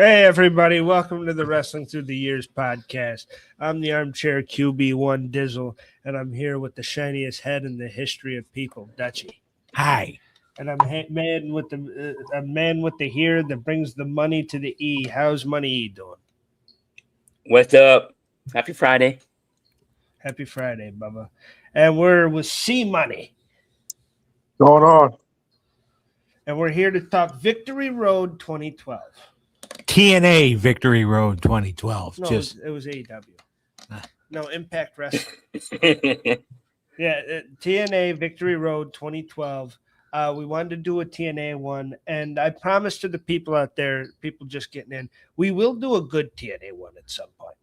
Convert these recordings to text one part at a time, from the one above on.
Hey, everybody. Welcome to the Wrestling Through the Years podcast. I'm the armchair QB1 Dizzle, and I'm here with the shiniest head in the history of people, Dutchie. Hi. And I'm a man with the here that brings the money to the E. How's Money E doing? What's up? Happy Friday. Happy Friday, Bubba. And we're with C Money. Going on. And we're here to talk Victory Road 2012. TNA Victory Road 2012. No, Just it was AEW. No, Impact Wrestling. Yeah. Yeah, TNA Victory Road 2012. We wanted to do a TNA one, and I promised to the people out there, people just getting in, we will do a good TNA one at some point.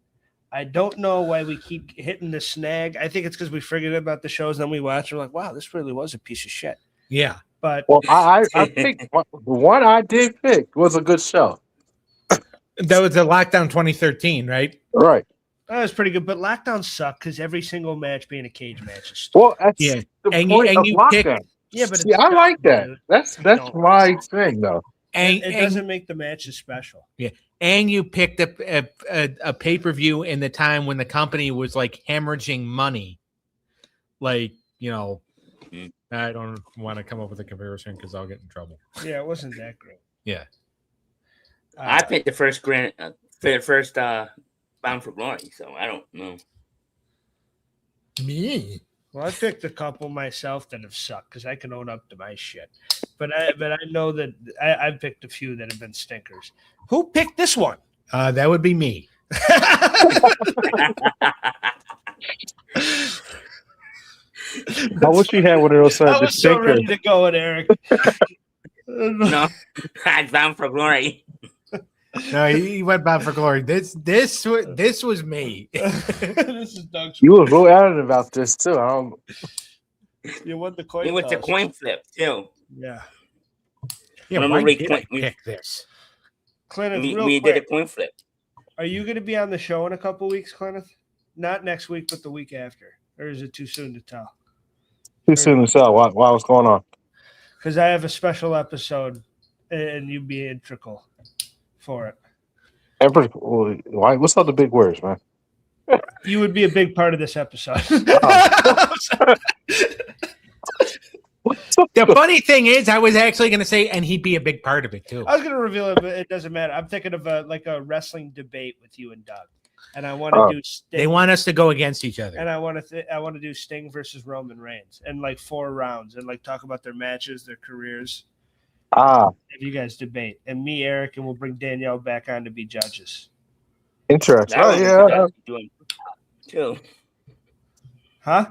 I don't know why we keep hitting the snag. I think it's because we forget about the shows, and then we watch, and we're like, wow, this really was a piece of shit. yeah. But Well, I picked the one I did pick was a good show. That was the lockdown 2013, right? Right. that was pretty good. But Lockdown sucked because every single match being a cage match is stupid. Well, that's Yeah. the And point you of picked- lockdown. Yeah, but See, I like that. dude. That's No. my thing, though. And It doesn't make the matches special. and you picked a pay-per-view in the time when the company was like hemorrhaging money. Like, Mm. I don't want to come up with a comparison because I'll get in trouble. Yeah, it wasn't that great. Yeah. I picked the first Bound for Glory, so I don't know. Me. Well, I picked a couple myself that have sucked because I can own up to my shit. But I know that I've picked a few that have been stinkers. Who picked this one? That would be me. I wish you had one of those I the was so stinkers. ready to go with Eric. No, I Bound for Glory. No, he went Bound for Glory. This was me. This is Doug's. You were real adamant about this too. I don't. You won the coin It was a toss. coin flip too. Yeah. Yeah, Remember why we did I we- pick this? Clinton, We, real we quick, did a coin flip. are you going to be on the show in a couple weeks, Clinton? Not next week, but the week after. Or is it too soon to tell? Too soon to tell. Why? What's going on? Because I have a special episode, and you'd be integral for it. Why? What's all the big words, man? You would be a big part of this episode. The funny thing is, I was actually going to say, and he'd be a big part of it too. I was going to reveal it, but it doesn't matter. I'm thinking of a wrestling debate with you and Doug, and I want to do Sting. They want us to go against each other. And I want to do Sting versus Roman Reigns, and like 4 rounds, and like talk about their matches, their careers. Ah, If you guys debate, and me, Eric, and we'll bring Danielle back on to be judges. interesting. That Oh, one we yeah. could actually do on TikTok, too. Huh?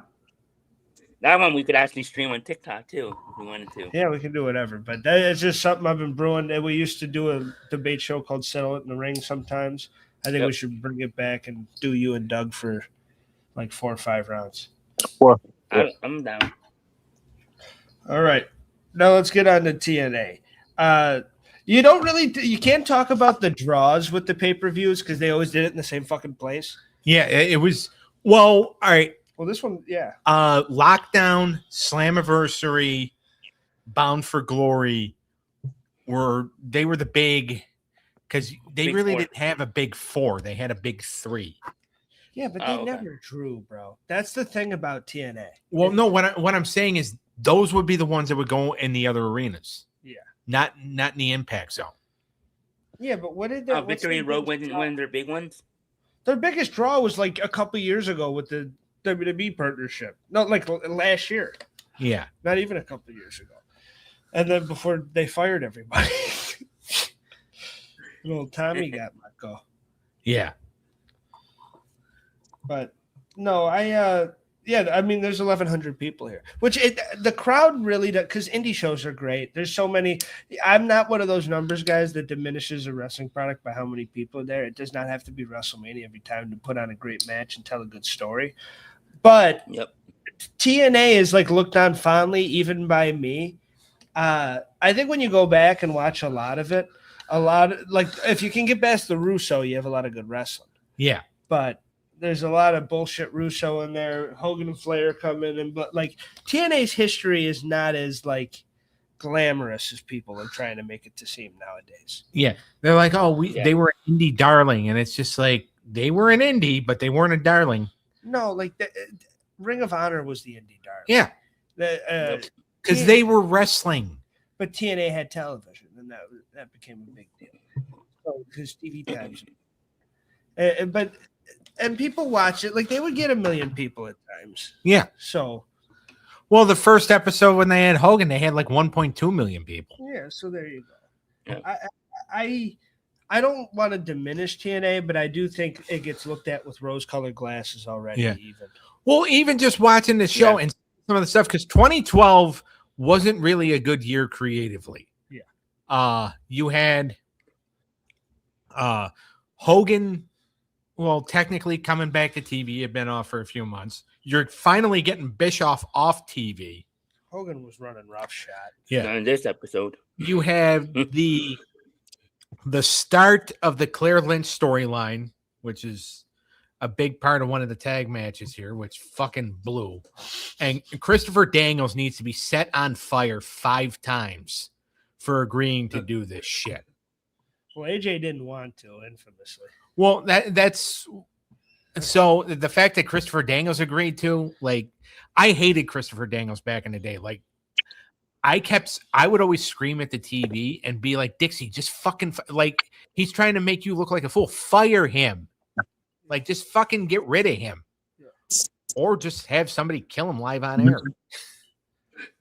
That one we could actually stream on TikTok too if we wanted to. Yeah, we can do whatever. But it's just something I've been brewing. And we used to do a debate show called Settle It in the Ring sometimes. I think Yep. we should bring it back and do you and Doug for like 4 or 5 rounds. I'm down. All right. Now let's get on to TNA. You can't talk about the draws with the pay-per-views because they always did it in the same fucking place. Yeah, it was. Well, all right. Well, this one, yeah. Lockdown, Slammiversary, Bound for Glory were the big because they Big really four. didn't have a big 4. They had a big 3. Yeah, but they Oh, okay. never drew, bro. That's the thing about TNA. Well, no, what I'm saying is those would be the ones that would go in the other arenas. Yeah. Not in the Impact Zone. Yeah, but what did that? Victory Road wasn't one of their big ones. Their biggest draw was like a couple years ago with the WWE partnership. No, like last year. Yeah. Not even a couple years ago. And then before they fired everybody. Little Tommy got let go. Yeah. But no, I mean, there's 1,100 people here, which the crowd really does, because indie shows are great. There's so many. I'm not one of those numbers guys that diminishes a wrestling product by how many people are there. It does not have to be WrestleMania every time to put on a great match and tell a good story. But Yep. TNA is like looked on fondly, even by me. I think when you go back and watch a lot of it, like if you can get past the Russo, you have a lot of good wrestling. Yeah. But there's a lot of bullshit Russo in there. Hogan and Flair come in, but like TNA's history is not as like glamorous as people are trying to make it to seem nowadays. Yeah, they're like, oh, Yeah. they were an indie darling, and it's just like they were an indie, but they weren't a darling. No, like Ring of Honor was the indie darling. Yeah, because they were wrestling. But TNA had television, and that became a big deal. So because TV times, and people watch it, like they would get 1 million people at times. Yeah. So, well, the first episode when they had Hogan, they had like 1.2 million people. Yeah. So there you go. Yeah. I don't want to diminish TNA, but I do think it gets looked at with rose-colored glasses already. Yeah. Even. Well, even just watching the show and some of the stuff, because 2012 wasn't really a good year creatively. Yeah. You had Hogan, well, technically coming back to TV, had been off for a few months. You're finally getting Bischoff off TV. Hogan was running roughshod. Yeah. Not in this episode. You have the start of the Claire Lynch storyline, which is a big part of one of the tag matches here, which fucking blew. And Christopher Daniels needs to be set on fire 5 times for agreeing to do this shit. Well, AJ didn't want to, infamously. Well, that's so the fact that Christopher Daniels agreed to, like, I hated Christopher Daniels back in the day. Like, I would always scream at the TV and be like, Dixie, just fucking, like, he's trying to make you look like a fool. Fire him. Like, just fucking get rid of him. Yeah. Or just have somebody kill him live on air.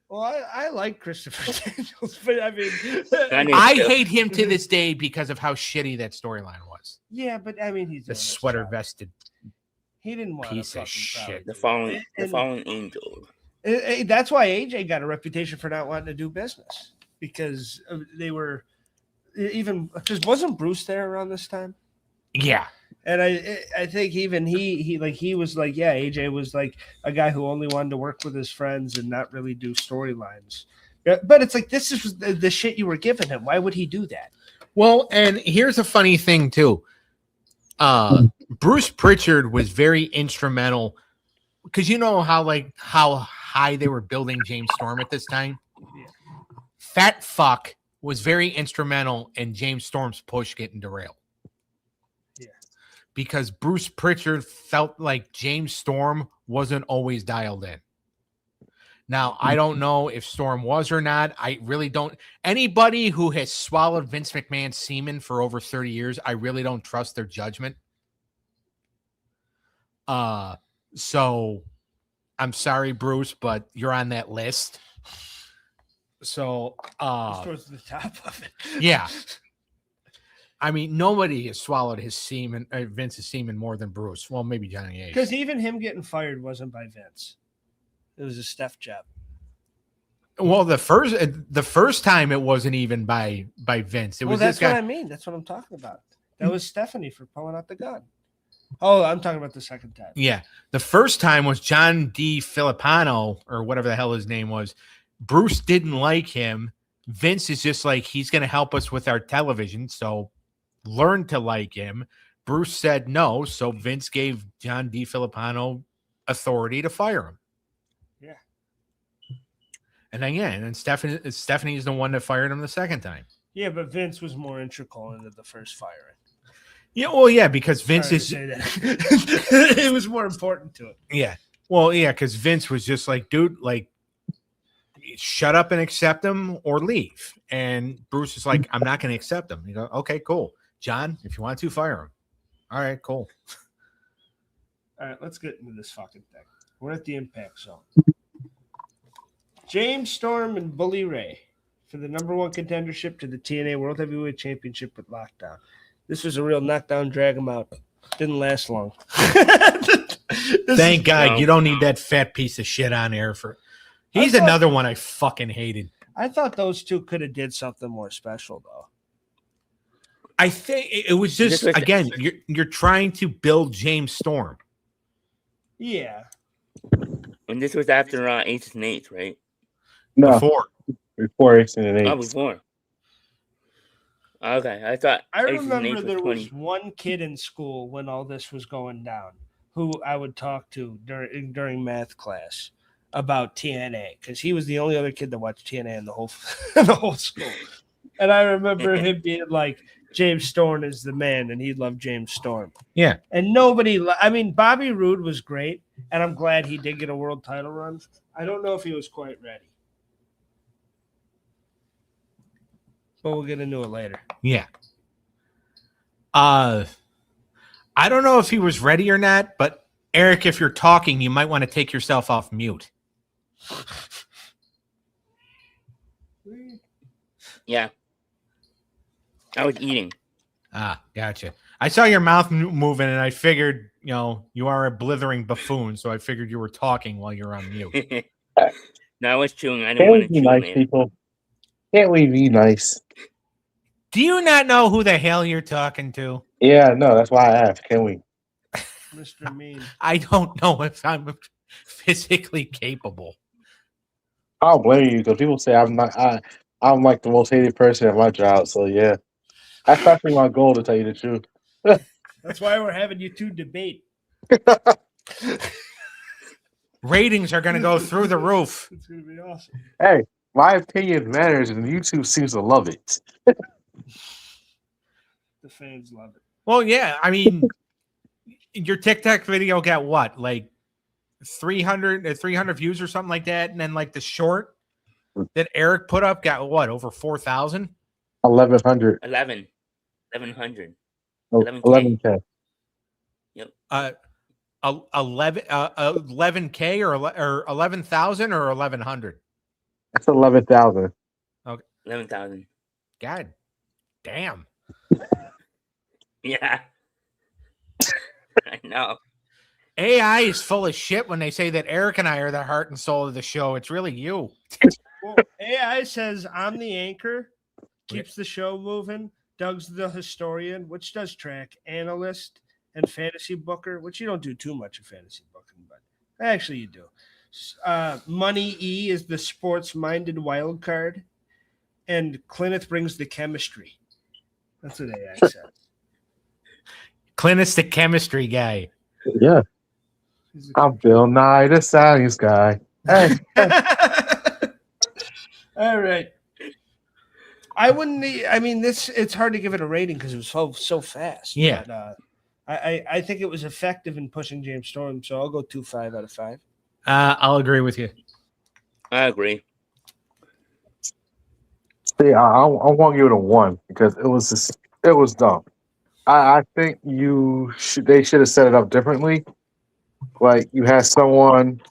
Well, I like Christopher Daniels, but I mean, I hate him to this day because of how shitty that storyline was. Yeah, but I mean, he's the sweater vested. He didn't want piece of shit. The fallen angel. That's why AJ got a reputation for not wanting to do business, because they were even because wasn't Bruce there around this time? Yeah. And I think even he was like, yeah, AJ was like a guy who only wanted to work with his friends and not really do storylines. But it's like, this is the shit you were giving him. Why would he do that? Well, and here's a funny thing too. Bruce Pritchard was very instrumental, because you know how high they were building James Storm at this time. Yeah. Fat fuck was very instrumental in James Storm's push getting derailed. Because Bruce Pritchard felt like James Storm wasn't always dialed in. Now, I don't know if Storm was or not. I really don't. Anybody who has swallowed Vince McMahon's semen for over 30 years, I really don't trust their judgment. So I'm sorry, Bruce, but you're on that list. So towards the top of it. Yeah. I mean, nobody has swallowed his semen, Vince's semen, more than Bruce. Well, maybe Johnny Ace. Because even him getting fired wasn't by Vince; it was a Steph job. Well, the first time it wasn't even by Vince. It was that's this guy. what I mean. That's what I'm talking about. That was Stephanie for pulling out the gun. Oh, I'm talking about the second time. Yeah, the first time was John D. Filippino, or whatever the hell his name was. Bruce didn't like him. Vince is just like, he's going to help us with our television, so learn to like him. Bruce said no, so Vince gave John D. Filippino authority to fire him. Yeah. And again, and Stephanie is the one that fired him the second time. Yeah, but Vince was more integral into the first firing. Yeah, well, yeah, because Vince Sorry is to say that. It was more important to it. Yeah. Well, yeah, because Vince was just like, dude, like, shut up and accept him or leave. And Bruce is like, I'm not going to accept him. You go, okay, cool. John, if you want to, fire him. All right, cool. All right, let's get into this fucking thing. We're at the Impact Zone. James Storm and Bully Ray for the #1 contendership to the TNA World Heavyweight Championship with Lockdown. This was a real knockdown, drag him out. Didn't last long. Thank God you don't need that fat piece of shit on air for. He's another one I fucking hated. I thought those two could have did something more special though. I think it was just again, you're trying to build James Storm. Yeah. And this was after Aces and Eights, right? No, before Aces and Eights. Oh, before. Okay, I thought. I remember there was one kid in school when all this was going down who I would talk to during math class. about TNA because he was the only other kid that watched TNA in the whole the whole school. And I remember him being like, James Storm is the man, and he loved James Storm. Yeah. And nobody, I mean, Bobby Roode was great, and I'm glad he did get a world title run. I don't know if he was quite ready. But we'll get into it later. Yeah. I don't know if he was ready or not, but Eric, if you're talking, you might want to take yourself off mute. Yeah. I was eating. Ah, gotcha. I saw your mouth moving, and I figured, you are a blithering buffoon, so I figured you were talking while you're on mute. No, I was chewing. I didn't Can't want we to be chew, nice, man. people? Can't we be nice? Do you not know who the hell you're talking to? Yeah, no, that's why I asked. Can we? Mr. Mean. I don't know if I'm physically capable. I don't blame you because people say I'm not. I'm like the most hated person at my job. So yeah, that's actually my goal to tell you the truth. That's why we're having you two debate. Ratings are going to go through the roof. It's going to be awesome. Hey, my opinion matters, and YouTube seems to love it. The fans love it. Well, yeah. I mean, your TikTok video got what? Like 300 views or something like that. And then like the short that Eric put up got what? Over 4,000? 1,100. 1100. 11K. Yep. 11K or 11,000 or 1,100? That's 11,000. 11,000. God damn. Yeah. I know. AI is full of shit when they say that Eric and I are the heart and soul of the show. It's really you. Well, AI says I'm the anchor, keeps the show moving. Doug's the historian, which does track, analyst, and fantasy booker, which you don't do too much of fantasy booking, but actually you do. Money E is the sports-minded wild card, and Clineth brings the chemistry. That's what AI says. Clintus, the chemistry guy. Yeah. I'm Bill Nye, the science guy. Hey. All right. I wouldn't. I mean, this. It's hard to give it a rating because it was so fast. Yeah. But, I think it was effective in pushing James Storm, so I'll go 2.5 out of 5. I'll agree with you. I agree. See, I want to give it a 1 because it was dumb. I think they should have set it up differently. Like you had someone,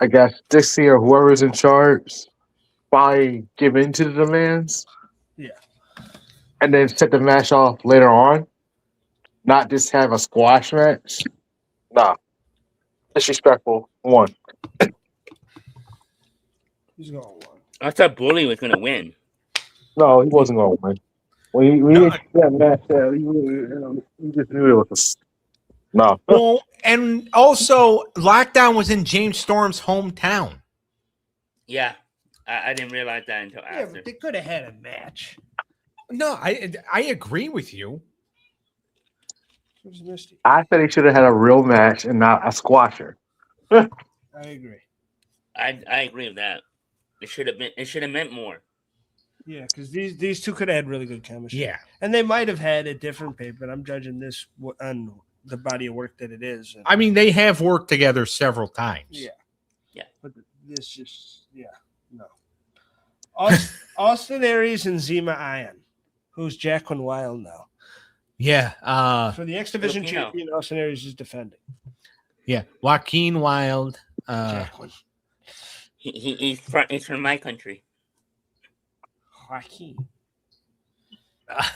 I guess Dixie or whoever's in charge, finally give in to the demands. Yeah. And then set the match off later on. Not just have a squash match. Nah. Disrespectful. 1. He's going 1. I thought Bully was going to win. No, he wasn't going to win. When he didn't see that match, he just knew it was no. Well, and also Lockdown was in James Storm's hometown. Yeah. I didn't realize that until Yeah, after. but they could have had a match. No, I agree with you. It was Misty. I said he should have had a real match and not a squasher. I agree. I agree with that. It should have meant more. Yeah, because these two could have had really good chemistry. Yeah. And they might have had a different pay, but I'm judging this on the body of work that it is. And, I mean, they have worked together several times. yeah. Yeah. But this just, no. Austin Aries and Zema Ion, who's Jacqueline Wild now. Yeah. For the X Division Filipino. champion, Austin Aries is defending. Yeah. Joaquin Wild. Jacqueline. He's from my country. Joaquin. I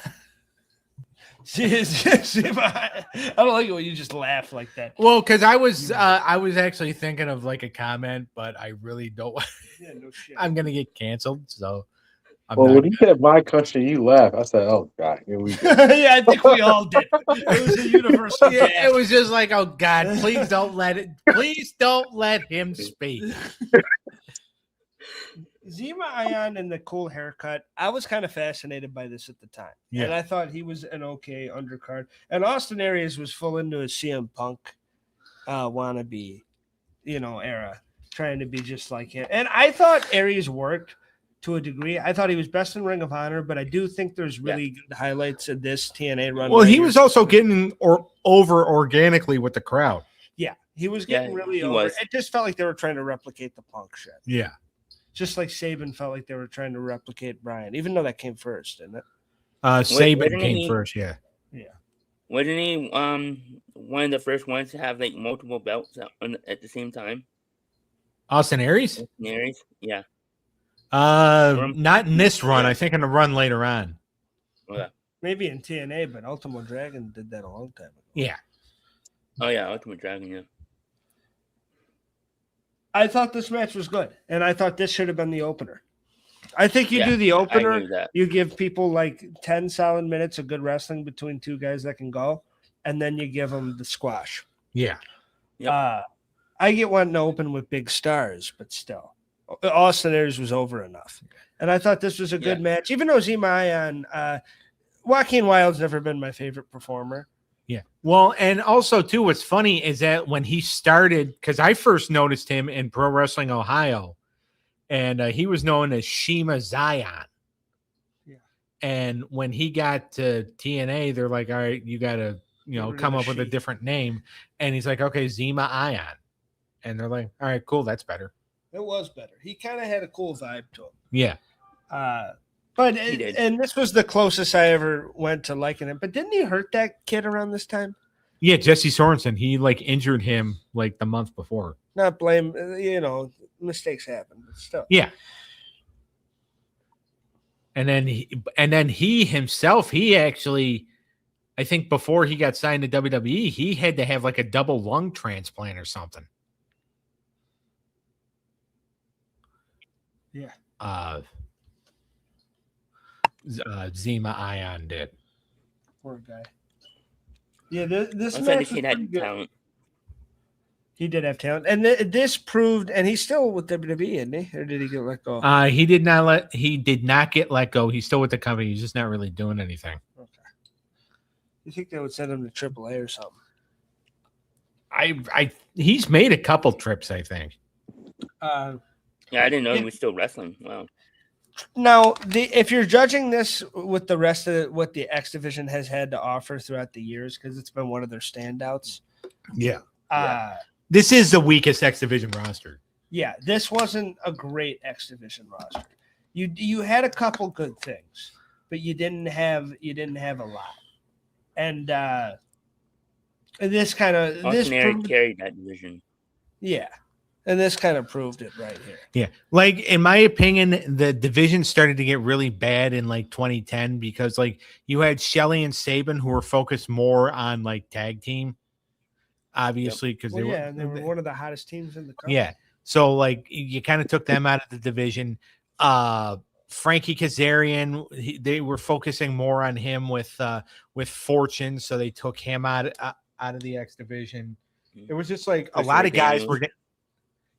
don't like it when you just laugh like that. Well, because I was actually thinking of like a comment, but I really don't. Yeah, no shit. I'm gonna get canceled, so. Well, when he said my country, you laughed. I said, "Oh God, here we go." Yeah, I think we all did. It was a universal. Yeah, it was just like, oh God, please don't let him speak. Zema Ion and the cool haircut. I was kind of fascinated by this at the time. Yeah. And I thought he was an okay undercard. And Austin Aries was full into his CM Punk wannabe, era. trying to be just like him. And I thought Aries worked to a degree. I thought he was best in Ring of Honor, but I do think there's really good highlights of this TNA run. Well, he was also getting over organically with the crowd. Yeah, he was getting really over. It just felt like they were trying to replicate the Punk shit. Yeah. Just like Saban felt like they were trying to replicate Bryan, even though that came first, didn't it? Saban came first, yeah. Yeah. Wasn't he one of the first ones to have like multiple belts at the same time? Austin Aries? Aries, yeah. Not in this run. I think in the run later on. Okay. Maybe in TNA, but Ultimate Dragon did that a long time ago. Yeah. Oh yeah, Ultimate Dragon, yeah. I thought this match was good, and I thought this should have been the opener. I think you do the opener, you give people like 10 solid minutes of good wrestling between two guys that can go, and then you give them the squash. Yeah. Yep. I get wanting to open with big stars, but still. Austin Aries was over enough. And I thought this was a good match. Even though Zema Ion, Joaquin Wilde's never been my favorite performer. Yeah. Well, and also, too, what's funny is that when he started, because I first noticed him in Pro Wrestling Ohio, and he was known as Shima Zion. Yeah. And when he got to TNA, they're like, all right, you got to, come up with a different name. And he's like, okay, Zema Ion. And they're like, all right, cool, that's better. It was better. He kind of had a cool vibe to him. Yeah. And this was the closest I ever went to liking him. But didn't he hurt that kid around this time? Yeah, Jesse Sorensen. He injured him the month before. Not blame, mistakes happen, but still. Yeah. And then he himself, he actually, I think before he got signed to WWE, he had to have a double lung transplant or something. Yeah. Zema Ion did. Poor guy. Yeah, this match was had talent. He did have talent, and this proved. And he's still with WWE, isn't he? Or did he get let go? He did not get let go. He's still with the company. He's just not really doing anything. Okay. You think they would send him to AAA or something? He's made a couple trips, I think. Yeah, I didn't know he was still wrestling. Wow. Now, if you're judging this with the rest of what the X Division has had to offer throughout the years, because it's been one of their standouts. Yeah. This is the weakest X Division roster. Yeah, this wasn't a great X Division roster. You had a couple good things, but you didn't have a lot. And this kind of carried that division. Yeah. And this kind of proved it right here. Yeah. In my opinion, the division started to get really bad in 2010 because you had Shelley and Saban who were focused more on tag team, obviously, because they were one of the hottest teams in the country. Yeah. So you kind of took them out of the division. Frankie Kazarian, they were focusing more on him with Fortune, so they took him out of the X division. It was just a lot of guys were getting.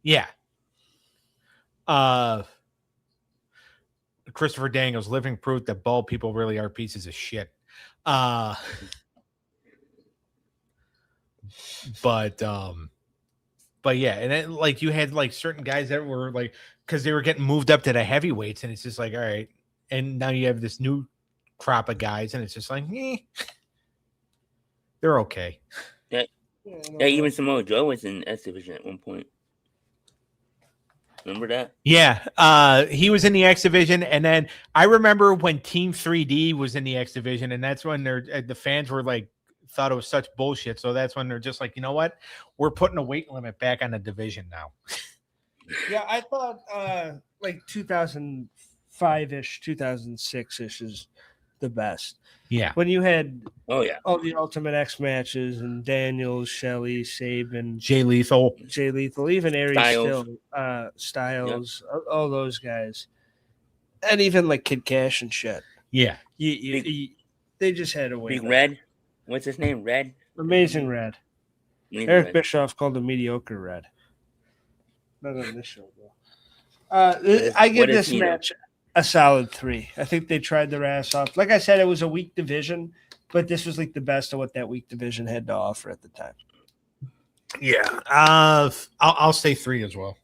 Yeah. Christopher Daniels, living proof that bald people really are pieces of shit. But yeah, and then you had certain guys that were because they were getting moved up to the heavyweights, and it's just all right. And now you have this new crop of guys, and it's just they're okay. Yeah, even Samoa Joe was in S division at one point. Remember that? Yeah, he was in the X division, and then I remember when Team 3D was in the X division, and that's when the fans were thought it was such bullshit. So that's when they're just you know what, we're putting a weight limit back on the division now. Yeah, I thought 2005-ish, 2006-ish is the best. Yeah, when you had all the Ultimate X matches and Daniels, Shelley, Saban, Jay Lethal, even Aries, Styles, all those guys, and even Kid Cash and shit. Yeah, they just had a way. Big Red, what's his name? Red, Amazing Red. Eric Bischoff called him mediocre Red. Not on this show though. I give this match a solid 3. I think they tried their ass off. Like I said, it was a weak division, but this was the best of what that weak division had to offer at the time. Yeah, I'll say 3 as well.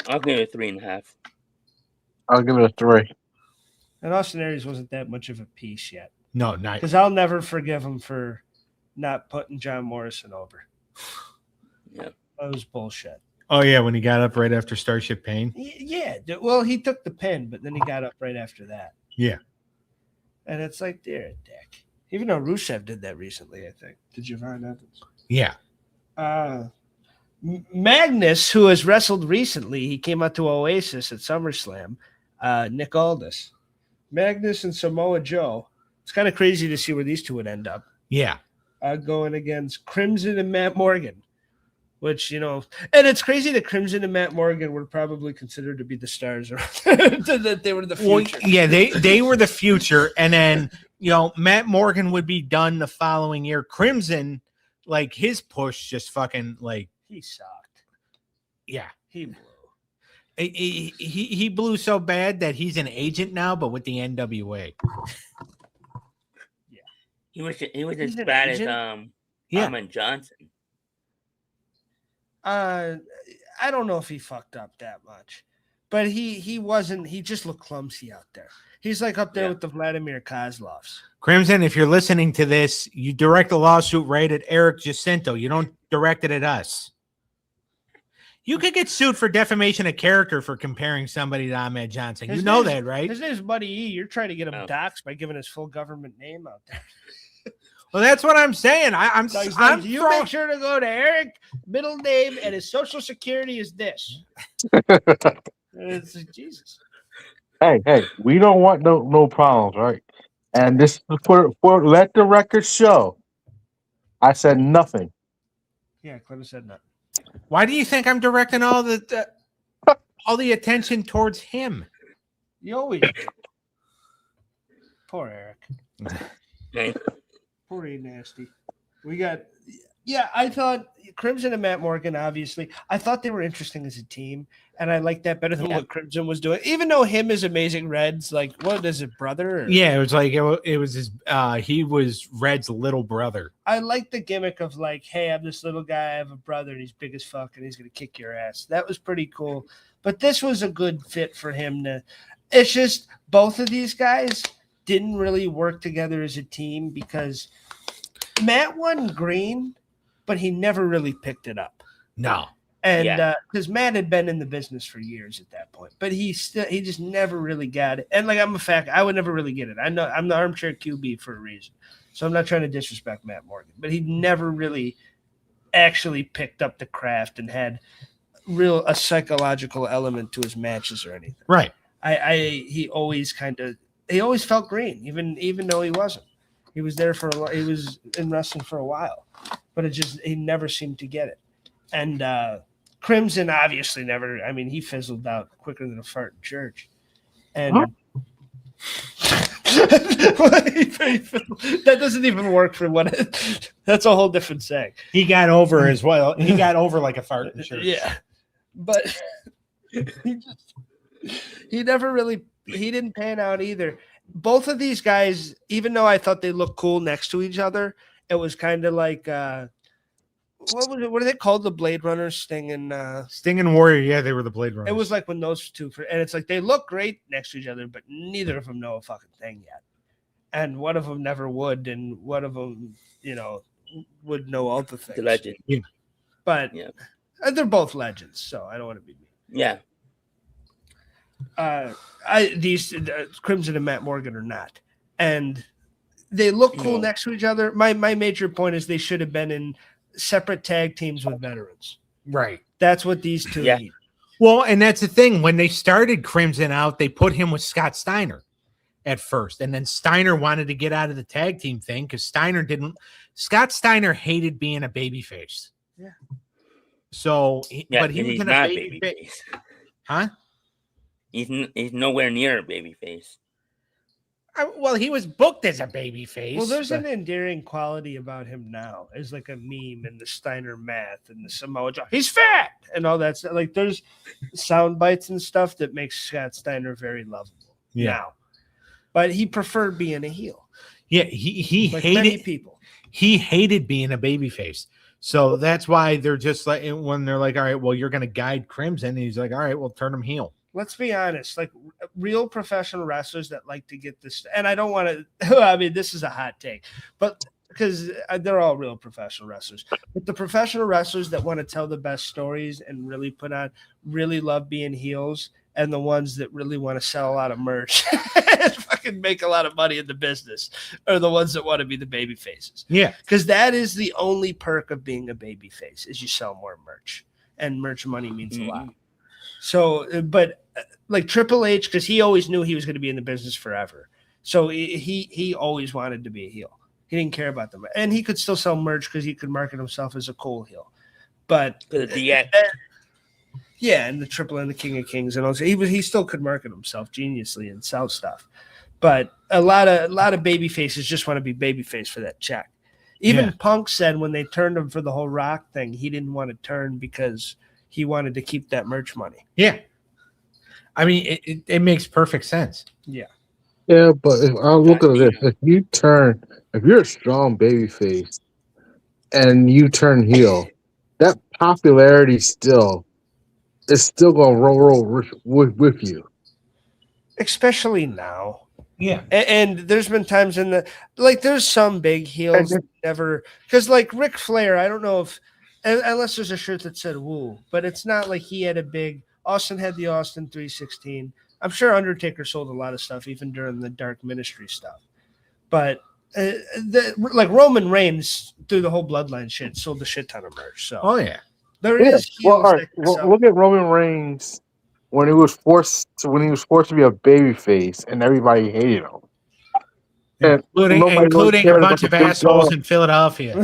I'll give it 3.5. I'll give it a 3. And Austin Aries wasn't that much of a piece yet. No, not. Because I'll never forgive him for not putting John Morrison over. Yeah. That was bullshit. Oh yeah, when he got up right after Starship Pain. Yeah. Well, he took the pin, but then he got up right after that. Yeah. And it's like, dear dick. Even though Rusev did that recently, I think. Did you find out? Yeah. Magnus, who has wrestled recently, he came out to Oasis at SummerSlam. Nick Aldis. Magnus and Samoa Joe. It's kind of crazy to see where these two would end up. Yeah. Going against Crimson and Matt Morgan. Which, and it's crazy that Crimson and Matt Morgan were probably considered to be the stars, or that they were the future. Well, yeah, they were the future, and then Matt Morgan would be done the following year. Crimson, like his push, just fucking like He sucked. Yeah, He blew. He blew so bad that he's an agent now, but with the NWA. Yeah, He was He's as an bad as agent? Armand Johnson. I don't know if he fucked up that much, but he wasn't. He just looked clumsy out there. He's like up there with the Vladimir Kozlovs. Crimson, if you're listening to this, you direct a lawsuit right at Eric Jacinto. You don't direct it at us. You could get sued for defamation of character for comparing somebody to Ahmed Johnson. His you know name's- that, right? His name's Buddy E. You're trying to get him Oh. doxxed by giving his full government name out there. Well, that's what I'm saying. I'm So he's I'm like, you throwing- make sure to go to Eric, middle name, and his social security is this. And it's like, Jesus. Hey, we don't want no problems, right? And this for let the record show. I said nothing. Yeah, Clinton said nothing. Why do you think I'm directing all the attention towards him? You always do. Poor Eric. Okay. Poor E Nasty. I thought Crimson and Matt Morgan, obviously, I thought they were interesting as a team, and I liked that better than what Crimson was doing. Even though him is Amazing Red's, like, what is it, brother? Or- Yeah, it was like it was his. He was Red's little brother. I like the gimmick of like, hey, I'm this little guy, I have a brother, and he's big as fuck, and he's gonna kick your ass. That was pretty cool. But this was a good fit for him to. It's just both of these guys didn't really work together as a team because Matt won green, but he never really picked it up. No. And because Matt had been in the business for years at that point, but he just never really got it. And like I would never really get it. I know I'm the armchair QB for a reason, so I'm not trying to disrespect Matt Morgan, but he never really actually picked up the craft and had a psychological element to his matches or anything. Right. He always felt green, even though he wasn't. He was there he was in wrestling for a while, but he never seemed to get it. And Crimson obviously never. I mean, he fizzled out quicker than a fart in church. And that doesn't even work for what. That's a whole different saying. He got over as well. He got over like a fart in church. Yeah, but he never really. He didn't pan out either. Both of these guys, even though I thought they looked cool next to each other, it was kind of like. What was it? What are they called? The Blade Runners, Sting and Warrior. Yeah, they were the Blade Runners. It was like when those two, and it's like they look great next to each other, but neither of them know a fucking thing yet. And one of them never would, and one of them, would know all the things. The legend. Yeah. But they're both legends, so I don't want to be mean. Yeah. These Crimson and Matt Morgan are not, and they look cool next to each other. My major point is they should have been in separate tag teams with veterans. Right. That's what these two need. Well, and that's the thing. When they started Crimson out, they put him with Scott Steiner at first. And then Steiner wanted to get out of the tag team thing because Scott Steiner hated being a babyface. Yeah. So, but he was in a babyface. Huh? He's nowhere near a babyface. Well, he was booked as a babyface. Well, there's an endearing quality about him now. It's like a meme in the Steiner math and the Samoa Joe. He's fat and all that stuff. Like there's sound bites and stuff that makes Scott Steiner very lovable now. But he preferred being a heel. Yeah, he like hated many people. He hated being a babyface. So that's why they're just like when they're like, all right, well, you're going to guide Crimson, and he's like, all right, well, turn him heel. Let's be honest, like real professional wrestlers that like to get this, and I don't want to, I mean, this is a hot take, but because they're all real professional wrestlers, but the professional wrestlers that want to tell the best stories and really put on, really love being heels, and the ones that really want to sell a lot of merch and fucking make a lot of money in the business are the ones that want to be the baby faces. Yeah. Because that is the only perk of being a baby face is you sell more merch, and merch money means a lot. So, but like Triple H, because he always knew he was going to be in the business forever. So he always wanted to be a heel. He didn't care about them. And he could still sell merch because he could market himself as a cool heel. But yeah, and the Triple and the King of Kings and all that. He still could market himself geniusly and sell stuff. But a lot of baby faces just want to be baby face for that check. Even Punk said when they turned him for the whole Rock thing, he didn't want to turn because he wanted to keep that merch money. Yeah. I mean, it makes perfect sense. Yeah. Yeah, but if I look at this, if you're a strong baby face and you turn heel, that popularity is still gonna roll with you. Especially now. Yeah. And there's been times in there's some big heels that never, because like Ric Flair, I don't know if, unless there's a shirt that said woo, but it's not like he had a big, Austin had the Austin 316. I'm sure Undertaker sold a lot of stuff, even during the Dark Ministry stuff. But like Roman Reigns, through the whole Bloodline shit, sold a shit ton of merch. So, oh, yeah. There is heels. Well, all right. Look at Roman Reigns when he was forced to be a babyface, and everybody hated him, including a bunch of assholes in Philadelphia.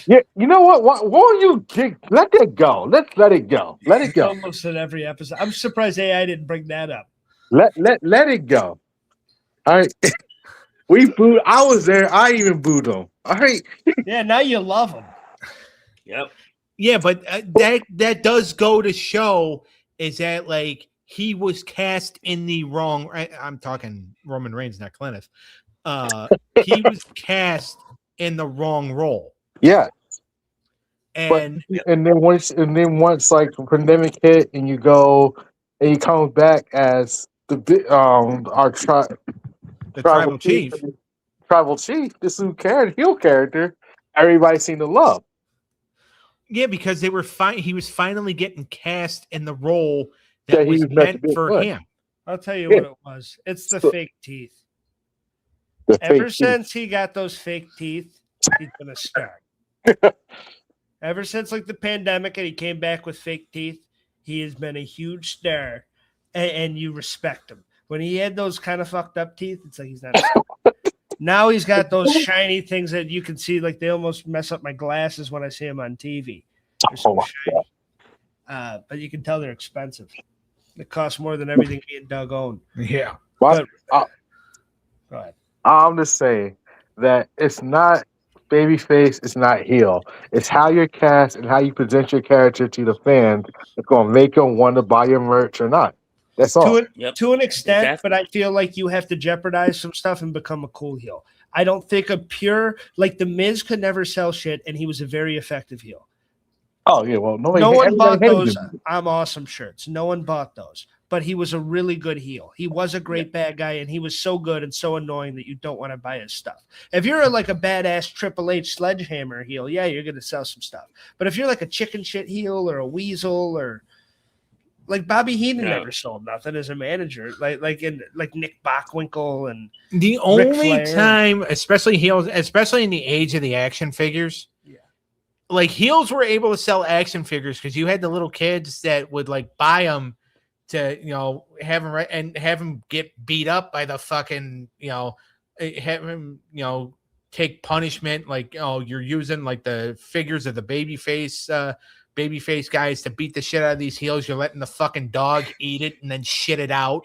Yeah, you know what? Why don't you let that go? Let's let it go. Let it go. Almost in every episode. I'm surprised AI didn't bring that up. Let it go. All right. We booed. I was there. I even booed him. All right. Yeah, now you love him. Yep. Yeah, but that does go to show is that like he was cast in the wrong. I'm talking Roman Reigns, not Cliniff. He was cast in the wrong role. Yeah. And then once like the pandemic hit and you go and he comes back as our tribal chief. Tribal chief, this new heel character, everybody seemed to love. Yeah, because they were he was finally getting cast in the role that was meant for him. I'll tell you what it was. It's the fake teeth. Ever since he got those fake teeth, he's been a star. Ever since like the pandemic and he came back with fake teeth, he has been a huge star, and you respect him. When he had those kind of fucked up teeth, it's like he's not a star. Now he's got those shiny things that you can see, like they almost mess up my glasses when I see him on TV. They're so shiny. But you can tell they're expensive. It costs more than everything me and Doug own. Yeah. But, go ahead. I'm just saying that it's not babyface, it's not heel. It's how you're cast and how you present your character to the fans that's going to make them want to buy your merch or not. That's all. To an extent, but I feel like you have to jeopardize some stuff and become a cool heel. I don't think a pure, like the Miz could never sell shit, and he was a very effective heel. Oh, yeah, well, no one bought those I'm awesome shirts. No one bought those. But he was a really good heel. He was a great bad guy, and he was so good and so annoying that you don't want to buy his stuff. If you're like a badass Triple H sledgehammer heel, yeah, you're going to sell some stuff. But if you're like a chicken shit heel or a weasel or like Bobby Heenan never sold nothing as a manager, like Nick Bockwinkel and the only time, especially heels, especially in the age of the action figures, like heels were able to sell action figures because you had the little kids that would like buy them to have them get beat up by the fucking have him take punishment, like you're using like the figures of the babyface guys to beat the shit out of these heels. You're letting the fucking dog eat it and then shit it out.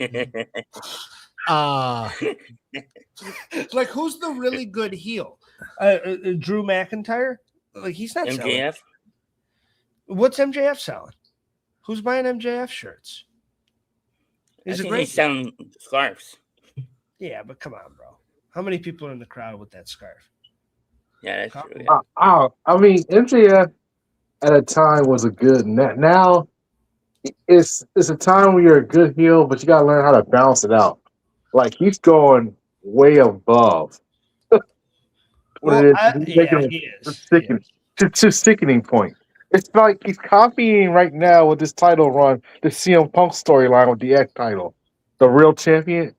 Like who's the really good heel? Drew McIntyre? Like he's not MJF. selling. What's MJF selling? Who's buying MJF shirts? He's selling scarves. Yeah, but come on, bro. How many people are in the crowd with that scarf? Yeah, that's true. Yeah. I mean, MJF at a time was a good. Now it's a time where you're a good heel, but you gotta learn how to balance it out. Like he's going way above what Well, it is. He's yeah, making he a is. He sickening, is. to sickening point. It's like he's copying right now with this title run, the CM Punk storyline with the X title, the real champion.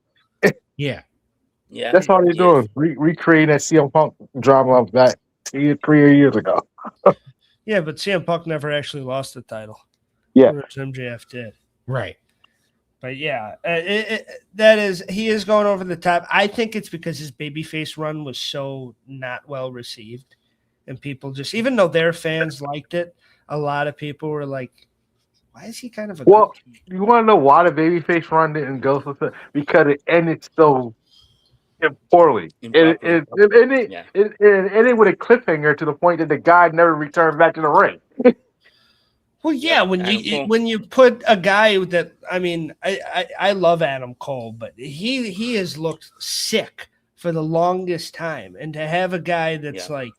Yeah. Yeah. That's all they're He is. doing, recreating that CM Punk drama of that 3 years ago. Yeah, but CM Punk never actually lost the title. Yeah. Whereas MJF did. Right. But yeah, he is going over the top. I think it's because his babyface run was so not well received, and people just, even though their fans liked it, a lot of people were like, "Why is he kind of a Well, good kid?" you want to know why the babyface run didn't go so fast? Because it ended so poorly. It Improperly. it, it, ended, Yeah. it ended with a cliffhanger to the point that the guy never returned back to the ring. Well, yeah, Yep, Adam Cole. when you put a guy that, I mean, I love Adam Cole, but he has looked sick for the longest time, and to have a guy that's Yeah. like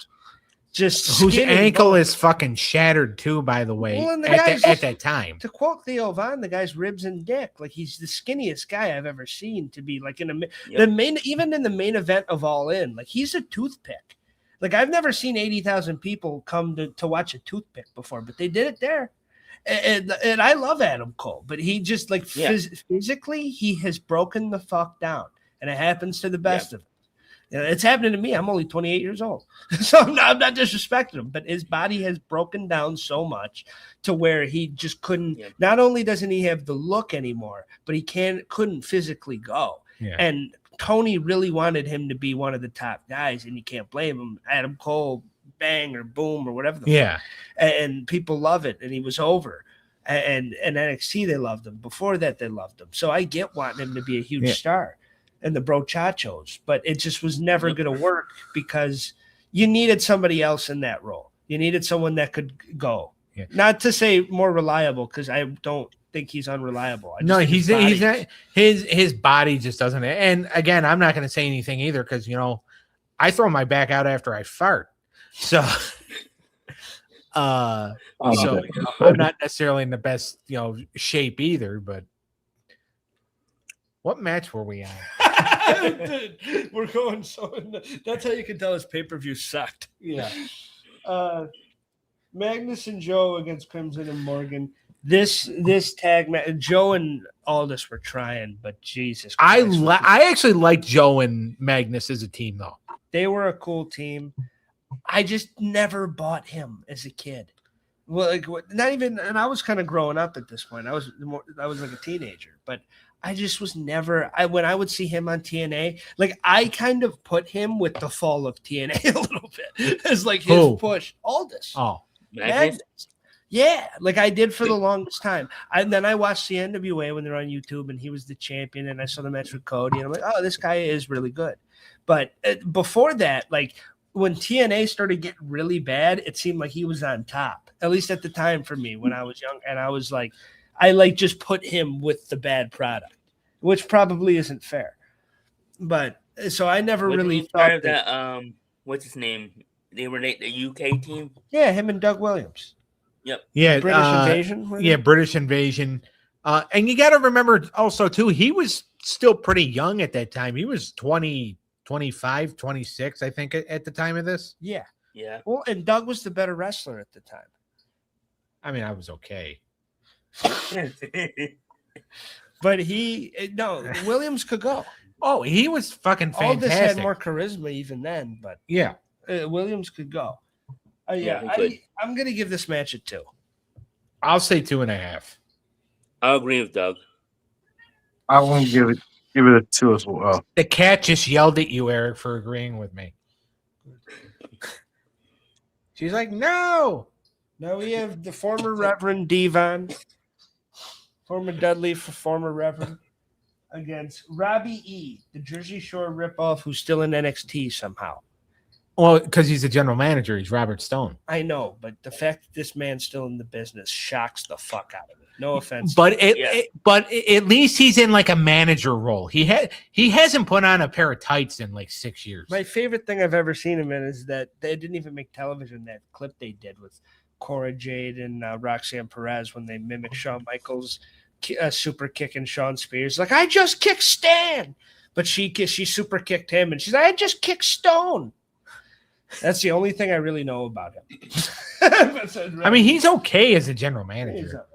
just Whose skinny ankle bone- is fucking shattered too, by the way, Well, and the at guy's- that time. To quote Theo Von, the guy's ribs and dick, like he's the skinniest guy I've ever seen to be like the Yep. main, even in the main event of All In, like he's a toothpick. Like I've never seen 80,000 people come to watch a toothpick before, but they did it there. And I love Adam Cole, but he just like Yeah. physically he has broken the fuck down, and it happens to the best of them. You know, it's happening to me. I'm only 28 years old, so I'm not disrespecting him, but his body has broken down so much to where he just couldn't. Yeah. Not only doesn't he have the look anymore, but he couldn't physically go. Yeah. And Tony really wanted him to be one of the top guys, and you can't blame him. Adam Cole, bang or boom or whatever. Yeah. And people love it, and he was over. And NXT, they loved him. Before that, they loved him. So I get wanting him to be a huge star in the brochachos, but it just was never going to work because you needed somebody else in that role. You needed someone that could go. Yeah. Not to say more reliable, because I don't think he's unreliable. I just No, think he's not. His body just doesn't. And again, I'm not going to say anything either because I throw my back out after I fart. So, I'm not necessarily in the best shape either. But what match were we on? Dude, we're going that's how you can tell his pay-per-view sucked. Yeah. Magnus and Joe against Crimson and Morgan. This tag match, Joe and Aldis were trying, but Jesus Christ. I actually like Joe and Magnus as a team though. They were a cool team. I just never bought him as a kid. Well, like not even, and I was kind of growing up at this point. I was like a teenager, but I just was never. When I would see him on TNA, like I kind of put him with the fall of TNA a little bit as like his push. Aldis. Oh, Magnus. Yeah, like I did for the longest time. And then I watched the NWA when they're on YouTube, and he was the champion, and I saw the match with Cody, and I'm like, oh, this guy is really good. But before that, like when TNA started getting really bad, it seemed like he was on top, at least at the time for me when I was young. And I was like, I like just put him with the bad product, which probably isn't fair. But so I never really thought that. What's his name? They were the UK team. Yeah, him and Doug Williams. Yep. Yeah, British Invasion. Yeah, British Invasion. And you got to remember also too, he was still pretty young at that time. He was 20, 25, 26, I think, at the time of this. Yeah. Yeah. Well, and Doug was the better wrestler at the time. I mean, I was okay. But Williams could go. Oh, he was fucking fantastic. Aldis had more charisma even then, but yeah, Williams could go. Yeah, I'm going to give this match a 2. I'll say 2.5. I'll agree with Doug. I want to give it a 2 as well. The cat just yelled at you, Eric, for agreeing with me. She's like, no. Now we have the former Reverend Devon, former Dudley for former Reverend, against Robbie E., the Jersey Shore ripoff who's still in NXT somehow. Well, because he's a general manager. He's Robert Stone. I know, but the fact that this man's still in the business shocks the fuck out of me. No offense. But Yeah. but at least he's in like a manager role. He hasn't put on a pair of tights in like 6 years. My favorite thing I've ever seen him in is that they didn't even make television. That clip they did with Cora Jade and Roxanne Perez when they mimicked Shawn Michaels super kicking Sean Spears. Like, I just kicked Stan. But she super kicked him, and she's like, I just kicked Stone. That's the only thing I really know about him. I mean, he's okay as a general He's manager.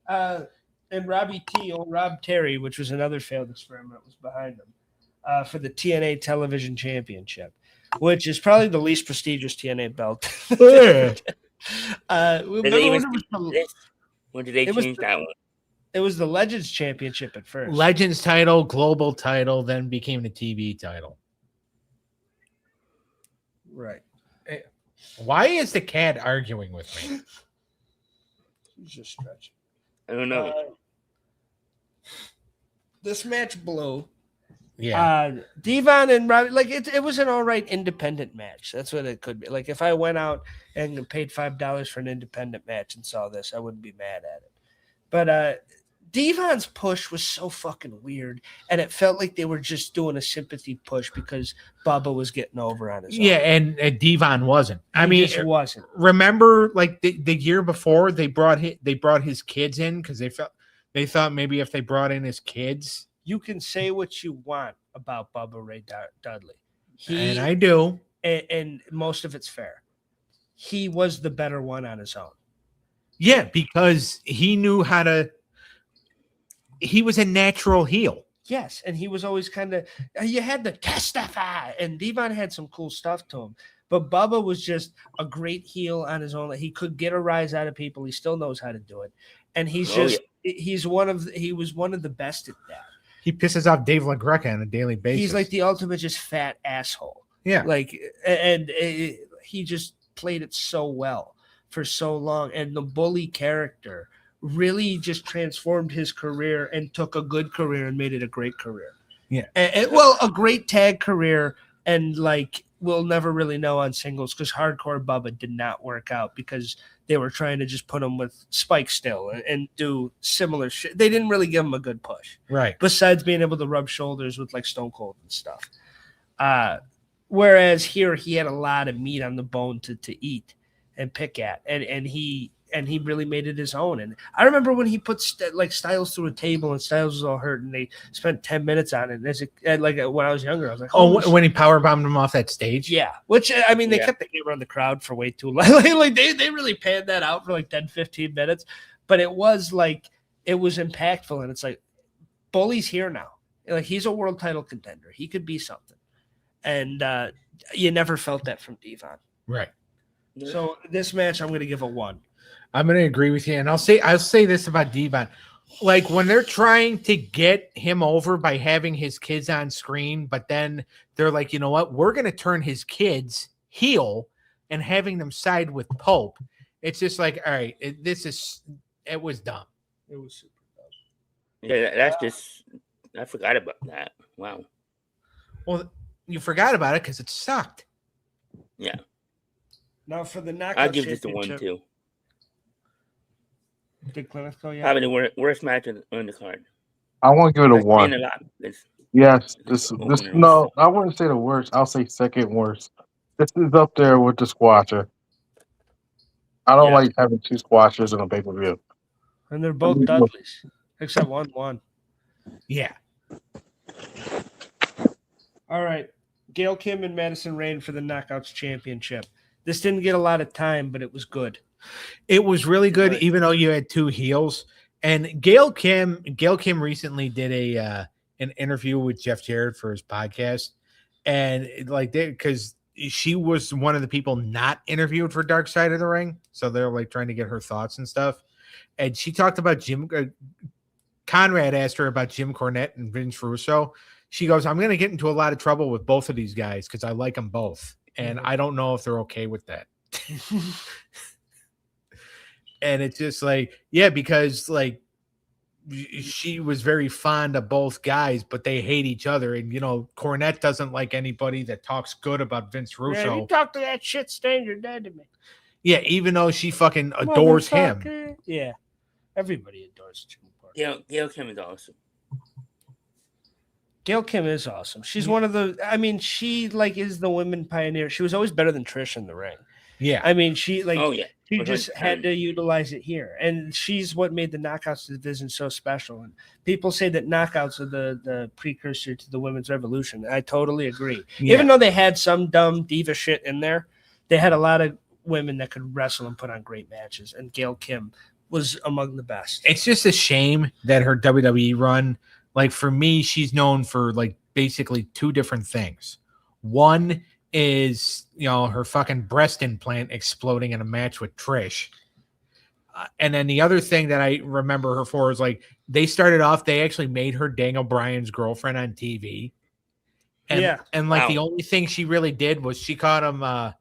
all right. And Robbie T, old Rob Terry, which was another failed experiment, was behind him for the TNA Television Championship, which is probably the least prestigious TNA belt. Did they even speak to this? Or did they It was change that one? It was the Legends Championship at first. Legends title, global title, then became the TV title. Right. Why is the cat arguing with me? He's just stretching. I don't know. This match blew. Yeah. Devon and Robbie, like it was an all right independent match. That's what it could be. Like if I went out and paid $5 for an independent match and saw this, I wouldn't be mad at it. But Devon's push was so fucking weird, and it felt like they were just doing a sympathy push because Bubba was getting over on his own. Yeah, and Devon wasn't. I mean, it wasn't. remember like the year before they brought his kids in because they thought maybe if they brought in his kids. You can say what you want about Bubba Ray Dudley. And I do. And most of it's fair. He was the better one on his own. Yeah, because he knew how to. He was a natural heel. Yes, and he was always kind of. You had to testify, and Devon had some cool stuff to him. But Bubba was just a great heel on his own. He could get a rise out of people. He still knows how to do it, and he was one of the best at that. He pisses off Dave LaGreca on a daily basis. He's like the ultimate just fat asshole. Yeah. Like, and he just played it so well for so long. And the bully character really just transformed his career and took a good career and made it a great career. Yeah. Well, a great tag career. And like, we'll never really know on singles because Hardcore Bubba did not work out because they were trying to just put him with Spike still and do similar shit. They didn't really give him a good push. Right. Besides being able to rub shoulders with like Stone Cold and stuff. Whereas here he had a lot of meat on the bone to eat and pick at. And he really made it his own. And I remember when he put Styles through a table and Styles was all hurt and they spent 10 minutes on it. And when I was younger, I was like, when he powerbombed him off that stage? Yeah. Which, I mean, they kept the camera on the crowd for way too long. Like they really panned that out for like 10, 15 minutes. But it was impactful. And it's like, Bully's here now. Like, he's a world title contender. He could be something. And you never felt that from Devon. Right. So this match, I'm going to give a 1. I'm going to agree with you. And I'll say this about Devon. Like when they're trying to get him over by having his kids on screen, but then they're like, you know what? We're going to turn his kids heel and having them side with Pope. It's just like, all right, it was dumb. It was super dumb. Yeah, that's just, I forgot about that. Wow. Well, you forgot about it because it sucked. Yeah. Now for the knockout I'll give this a 1 too. Did Clinic go yet? Probably the worst match on the card. I want to give it a 1. Yes, this no, I wouldn't say the worst. I'll say second worst. This is up there with the Squatcher. I don't like having 2 Squatchers in a pay-per-view. And they're both Dudleys, except one won. Yeah. All right. Gail Kim and Madison Rayne for the Knockouts Championship. This didn't get a lot of time, but it was good. It was really good, Right. even though you had 2 heels. And Gail Kim recently did an interview with Jeff Jarrett for his podcast, and because she was one of the people not interviewed for Dark Side of the Ring, so they're like trying to get her thoughts and stuff. And she talked about Jim. Conrad asked her about Jim Cornette and Vince Russo. She goes, "I'm going to get into a lot of trouble with both of these guys because I like them both, and I don't know if they're okay with that." And it's just like, yeah, because like she was very fond of both guys, but they hate each other. And Cornette doesn't like anybody that talks good about Vince Man, Russo. you talk to that shit stain, you're dead to me. Yeah, even though she fucking adores him. Motherfucker. Yeah, everybody adores Jim Cornette. Gail Kim is awesome. Gail Kim is awesome. She's one of the. I mean, she is the women pioneer. She was always better than Trish in the ring. Yeah, I mean, she Oh yeah. she just 100%. had to utilize it here, and she's what made the Knockouts division so special. And people say that Knockouts are the precursor to the women's revolution. I totally agree. Yeah. Even though they had some dumb diva shit in there, they had a lot of women that could wrestle and put on great matches. And Gail Kim was among the best. it's just a shame that her WWE run, for me, she's known for basically two different things. One is her fucking breast implant exploding in a match with Trish. And then the other thing that I remember her for is they started off, they actually made her Daniel Bryan's girlfriend on TV. And, Yeah. And Wow. the only thing she really did was she caught him,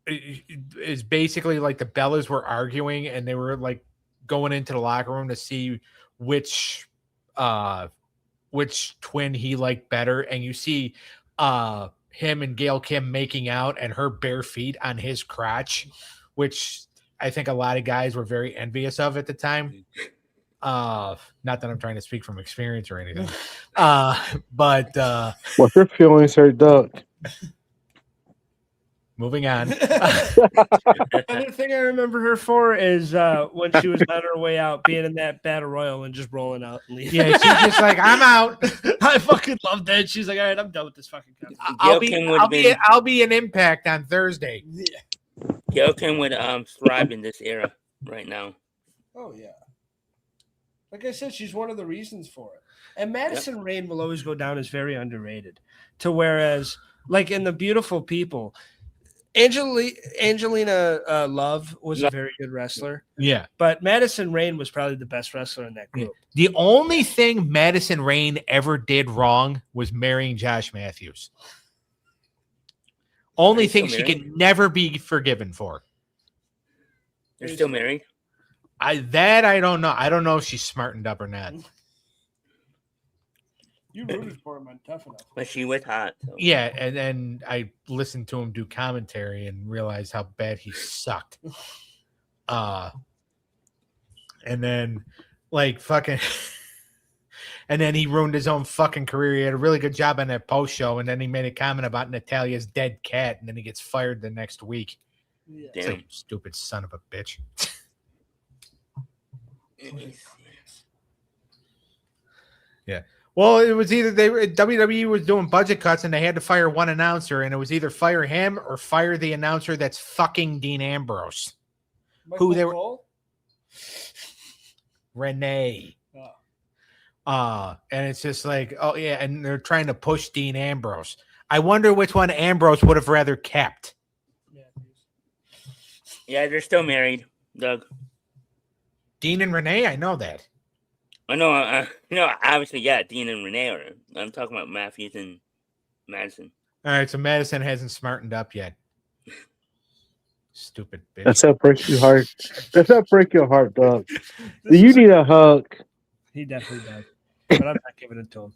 is basically the Bellas were arguing and they were going into the locker room to see which twin he liked better. And you see, him and Gail Kim making out and her bare feet on his crotch, which I think a lot of guys were very envious of at the time. Not that I'm trying to speak from experience or anything. But What's your feelings hurt, Doug? moving on. Another thing I remember her for is when she was on her way out, being in that battle royal and just rolling out and leaving. Yeah, she's just I'm out. I fucking love that. She's like, all right, I'm done with this fucking company. I'll be an Impact on Thursday. Gail Kim would thrive in this era right now. Oh yeah. Like I said, she's one of the reasons for it. And Madison Rayne will always go down as very underrated. To whereas, in The Beautiful People, Angelina Love was a very good wrestler. Yeah. But Madison Rayne was probably the best wrestler in that group. The only thing Madison Rayne ever did wrong was marrying Josh Matthews. Only thing she can never be forgiven for. They're still married? I don't know. I don't know if she's smartened up or not. You rooted for him on Tough Enough. But she was hot. So. Yeah, and then I listened to him do commentary and realized how bad he sucked. And then fucking and then he ruined his own fucking career. He had a really good job on that post show, and then he made a comment about Natalia's dead cat, and then he gets fired the next week. Yeah. It's like, stupid son of a bitch. Yeah. Well, it was either WWE was doing budget cuts and they had to fire one announcer, and it was either fire him or fire the announcer that's fucking Dean Ambrose. Who they were? Cole? Renee. Oh. And it's just oh yeah, and they're trying to push Dean Ambrose. I wonder which one Ambrose would have rather kept. Yeah, they're still married, Doug. Dean and Renee, I know that. I know, obviously, yeah, Dean and Renee are. I'm talking about Matthews and Madison. All right, so Madison hasn't smartened up yet. Stupid bitch. Does that break your heart? Does that break your heart, Doug? Do you need a hug? He definitely does. But I'm not giving it to him.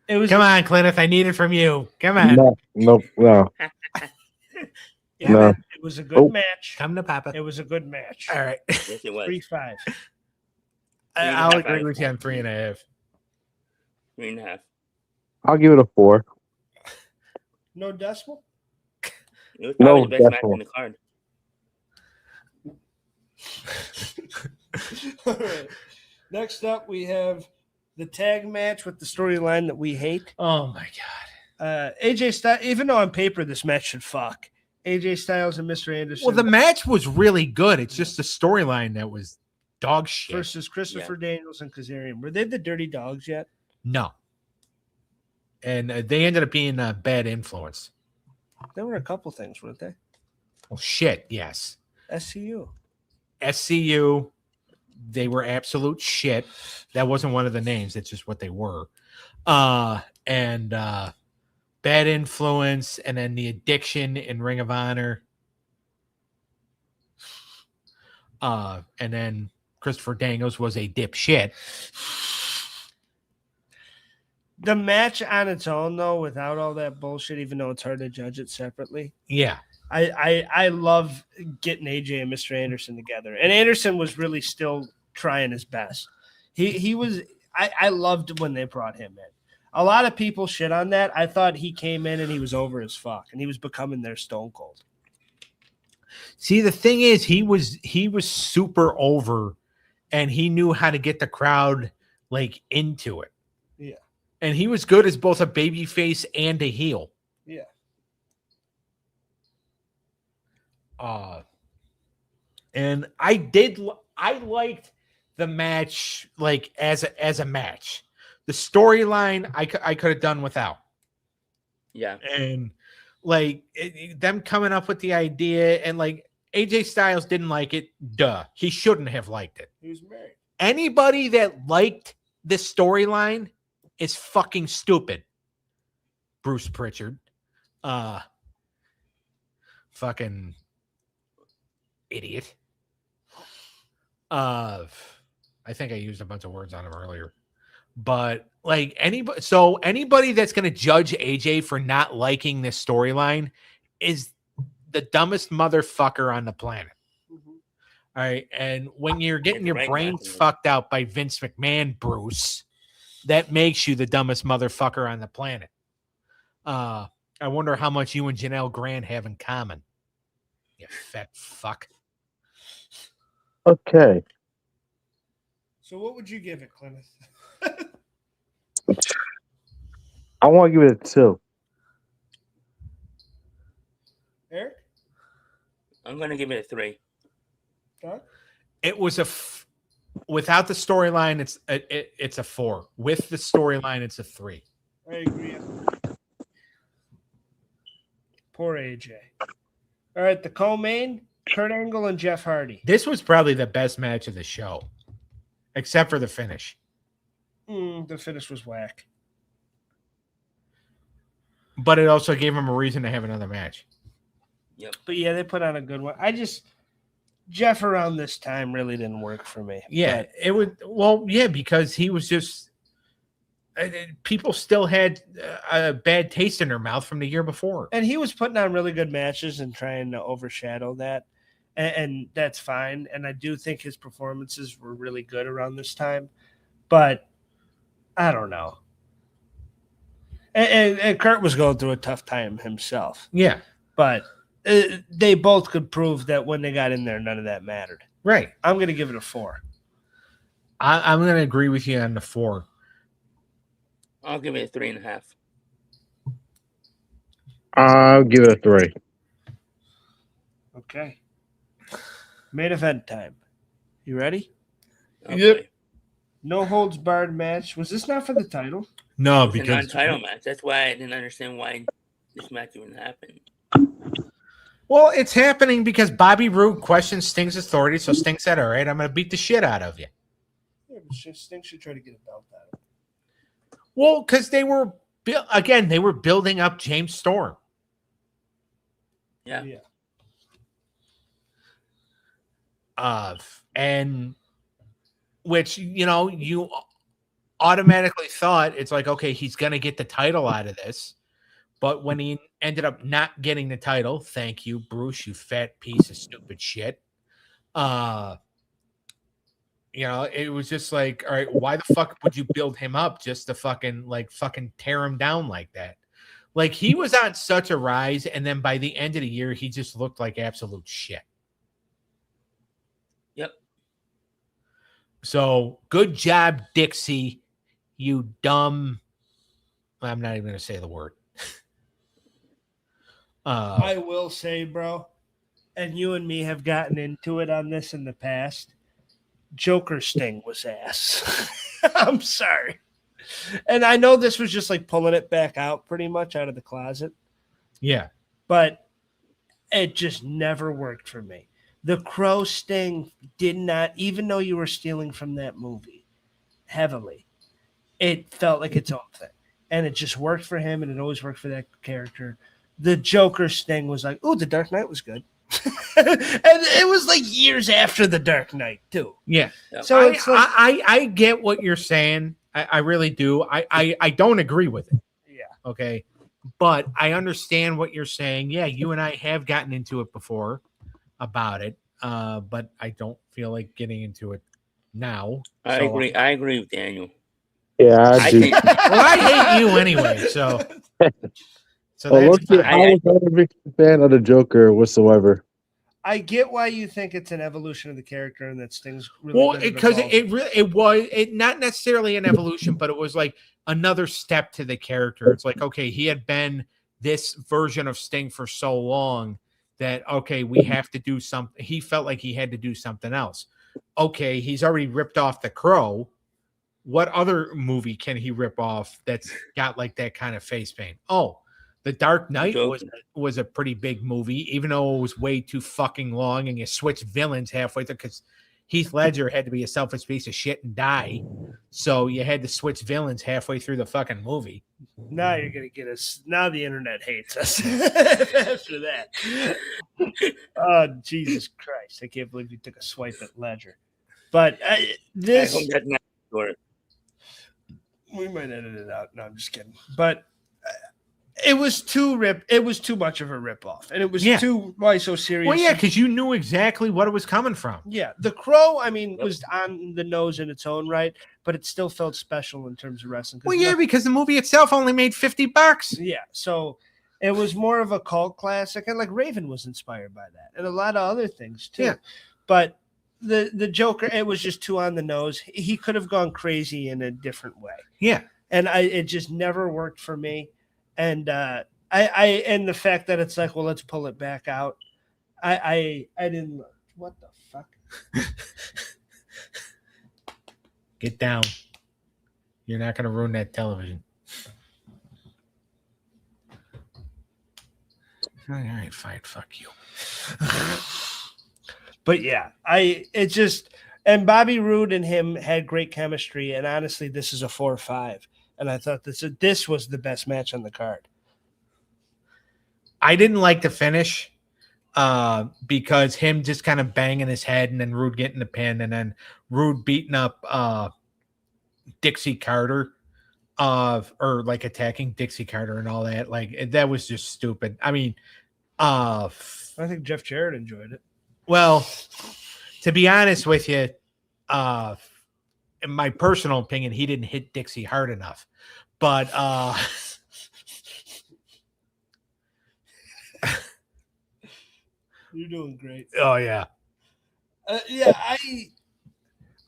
It was Come on, Clinton. I need it from you. Come on. No. yeah, No. it was a good match. Come to Papa. It was a good match. All right. Yes, it was. 3-5. I'll agree with you on 3.5. 3.5. I'll give it a 4. No decimal? It was probably No, the best match definitely. in the card. All right. Next up, we have the tag match with the storyline that we hate. Oh my god. AJ Styles, even though on paper this match should fuck, AJ Styles and Mr. Anderson Well, the match was really good. It's just the storyline that was dog shit. versus Christopher Daniels and Kazarian. Were they the Dirty Dogs yet? No. And they ended up being a bad influence. There were a couple things, weren't they? Well, shit, yes. SCU. SCU, they were absolute shit. That wasn't one of the names. It's just what they were. And bad influence, and then the addiction in Ring of Honor. And then Christopher Daniels was a dipshit. The match on its own, though, without all that bullshit, even though it's hard to judge it separately, Yeah. I love getting AJ and Mr. Anderson together. And Anderson was really still trying his best. He was I loved when they brought him in. A lot of people shit on that. I thought he came in and he was over as fuck and he was becoming their Stone Cold. See, the thing is, he was super over and he knew how to get the crowd like into it. Yeah. And he was good as both a baby face and a heel. Yeah. And I liked the match like as a match. The storyline I could have done without. Yeah. And like them coming up with the idea and like AJ Styles didn't like it. Duh. He shouldn't have liked it. He was married. Anybody that liked this storyline is fucking stupid. Bruce Pritchard. Fucking idiot. I think I used a bunch of words on him earlier. But like anybody that's going to judge AJ for not liking this storyline is the dumbest motherfucker on the planet. Mm-hmm. All right. And when you're getting your Right, brains Matthew. fucked out by Vince McMahon, Bruce, that makes you the dumbest motherfucker on the planet. I wonder how much you and Janelle Grant have in common. You fat fuck. Okay. So what would you give it, Clemens? I want to give it a 2. Eric? I'm gonna give it a 3. Doc? It was without the storyline, it's a 4. With the storyline, it's a 3. I agree. Poor AJ. All right, the co-main, Kurt Angle and Jeff Hardy. This was probably the best match of the show, except for the finish. The finish was whack. But it also gave him a reason to have another match. Yep. But yeah, they put on a good one. Jeff around this time really didn't work for me. Yeah, But it would. Well, yeah, because he was just. People still had a bad taste in their mouth from the year before. and he was putting on really good matches and trying to overshadow that. And that's fine. And I do think his performances were really good around this time. But I don't know. And Kurt was going through a tough time himself. Yeah, But they both could prove that when they got in there, none of that mattered. right. I'm going to give it a 4. I'm going to agree with you on the 4. I'll give it a 3.5. I'll give it a 3. Okay. Main event time. You ready? Okay. No holds barred match. Was this not for the title? No, It's a because non-title match. That's why I didn't understand why this match even happened. well, it's happening because Bobby Roode questions Sting's authority. So Sting said, "All right, I'm going to beat the shit out of you." Yeah, but Sting should try to get a belt out of it. Well, because they were building up James Storm. Yeah. And which, you automatically thought it's like, okay, he's going to get the title out of this. But when he ended up not getting the title, thank you, Bruce, you fat piece of stupid shit. It was just like, all right, why the fuck would you build him up just to fucking tear him down like that? Like, he was on such a rise, and then by the end of the year, he just looked like absolute shit. Yep. So, good job, Dixie, you dumb. I'm not even going to say the word. I will say, bro, and you and me have gotten into it on this in the past. Joker Sting was ass. I'm sorry. And I know this was just like pulling it back out pretty much out of the closet, Yeah. but it just never worked for me. The Crow Sting did not, even though you were stealing from that movie heavily, it felt like its own thing. And it just worked for him, and it always worked for that character. The Joker Sting was like, oh, the Dark Knight was good. And it was like years after the Dark Knight too. Yeah. So it's like, I get what you're saying. I really do. I don't agree with it. yeah, Okay. But I understand what you're saying. Yeah, you and I have gotten into it before about it. But I don't feel like getting into it now. I agree. I agree with Daniel. Yeah, I I do. think Well, I hate you anyway, so Well, that's look, fine. I was not a big fan of the Joker whatsoever. I get why you think it's an evolution of the character and that Sting's really Well, good at because evolving. it was not necessarily an evolution, but it was like another step to the character. It's like, okay, he had been this version of Sting for so long that okay, we have to do something. He felt like he had to do something else. Okay, he's already ripped off the Crow. What other movie can he rip off that's got like that kind of face paint? Oh, The Dark Knight Joker. was a pretty big movie, even though it was way too fucking long, and you switched villains halfway through because Heath Ledger had to be a selfish piece of shit and die, so you had to switch villains halfway through the fucking movie. Now you're gonna get us. Now the internet hates us after that. Oh Jesus Christ! I can't believe you took a swipe at Ledger. But I this, hope that's not short. we might edit it out. No, I'm just kidding. But it was too much of a ripoff, and it was Yeah. too why so serious. Well, yeah, because you knew exactly what it was coming from. Yeah, The Crow, I mean, Yep. was on the nose in its own right, but it still felt special in terms of wrestling. 'Cause Well, yeah, because the movie itself only made $50. yeah, so it was more of a cult classic, and like Raven was inspired by that, and a lot of other things too. Yeah. But the Joker, it was just too on the nose. He could have gone crazy in a different way, Yeah. and it just never worked for me. And I and the fact that it's like, well, let's pull it back out. I didn't. What the fuck? Get down. You're not going to ruin that television. All right, fine. Fuck you. But yeah, and Bobby Roode and him had great chemistry, and honestly, this is a 4-5, and I thought this was the best match on the card. I didn't like the finish because him just kind of banging his head and then Rude getting the pin and then Rude beating up Dixie Carter or like attacking Dixie Carter and all that. Like that was just stupid. I mean, I think Jeff Jarrett enjoyed it. well, to be honest with you, in my personal opinion, he didn't hit Dixie hard enough. But You're doing great. oh yeah. Yeah,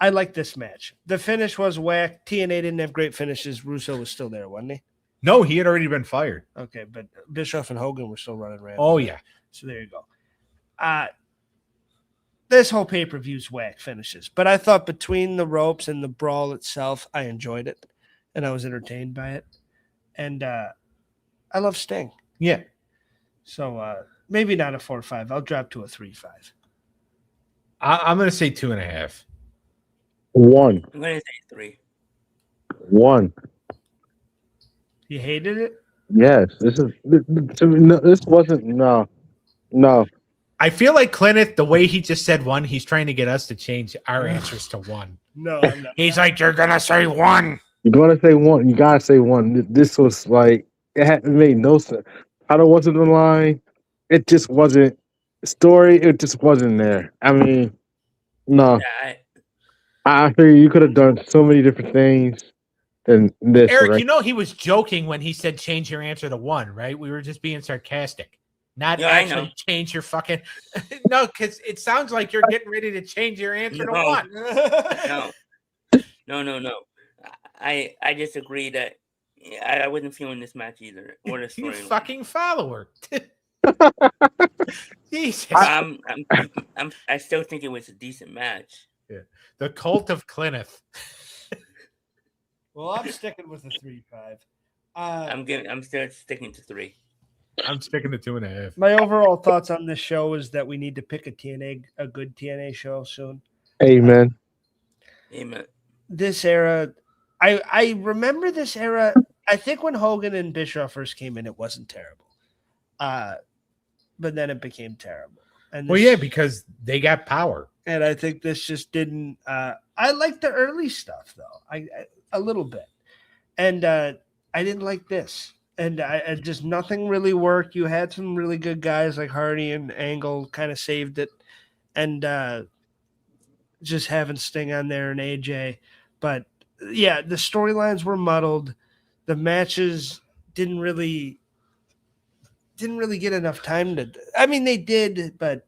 I like this match. The finish was whack. TNA didn't have great finishes. Russo was still there, wasn't he? No, he had already been fired. Okay, but Bischoff and Hogan were still running around. Oh yeah. So there you go. This whole pay-per-view's whack finishes, but I thought between the ropes and the brawl itself, I enjoyed it, and I was entertained by it, and I love Sting. Yeah. So maybe not a 4-5. I'll drop to a 3-5. I'm gonna say 2.5. One. I'm gonna say 3. You hated it? Yes. This wasn't no. I feel like Clint, the way he just said 1, he's trying to get us to change our answers to 1. No, I'm not. He's like, you're gonna say 1. You're gonna say one. You gotta say one. This was like it made no sense. How wasn't the line? It just wasn't story. It just wasn't there. I mean, no. Yeah, I figure you could have done so many different things than this. Eric, right? you know he was joking when he said change your answer to 1, right? We were just being sarcastic. Not Yeah, I actually know. change your fucking no, because it sounds like you're getting ready to change your answer to No. 1. No. I disagree that I wasn't feeling this match either. Or the You storyline. fucking follower. Jesus. I still think it was a decent match. The cult of Clineth. Well, I'm sticking with a 3-5. I'm still sticking to 3. I'm sticking to 2.5. My overall thoughts on this show is that we need to pick a good TNA show soon. Amen. Amen. This era, I remember this era. I think when Hogan and Bischoff first came in, it wasn't terrible. But then it became terrible. And Well, this- yeah, because they got power. and I think this just didn't. I like the early stuff though, I a little bit, and I didn't like this, and I just nothing really worked. You had some really good guys like Hardy and Angle kind of saved it, and just having Sting on there and AJ, but yeah, the storylines were muddled. The matches didn't really get enough time to. I mean, they did, but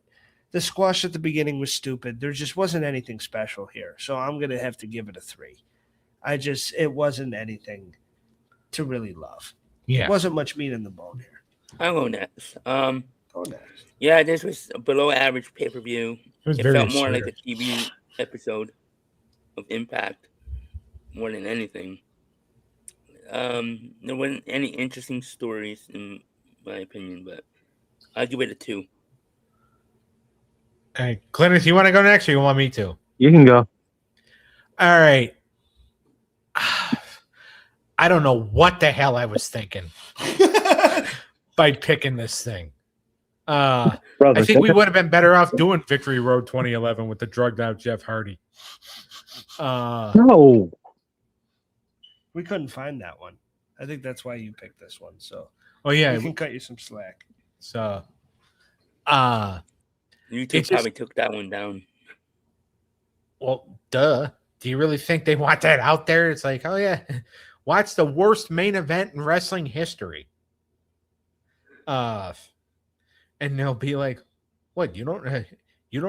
the squash at the beginning was stupid. There just wasn't anything special here. So I'm going to have to give it a 3. It wasn't anything to really love. Yeah. It wasn't much meat in the bone here. I'll go next. Go next. Yeah, this was a below average pay per view. It was It very felt more like a absurd. TV episode of Impact more than anything. There wasn't any interesting stories in my opinion, but I'll give it a 2. Hey, Clintus, you want to go next or you want me to? You can go. All right. I don't know what the hell I was thinking by picking this thing. Brother, I think we would have been better off doing Victory Road 2011 with the drugged out Jeff Hardy. no. We couldn't find that one. I think that's why you picked this one. So Oh yeah, we can cut you some slack. so YouTube It's just- probably took that one down. well, duh. Do you really think they want that out there? It's like, oh yeah, watch the worst main event in wrestling history. And they'll be like, what? You don't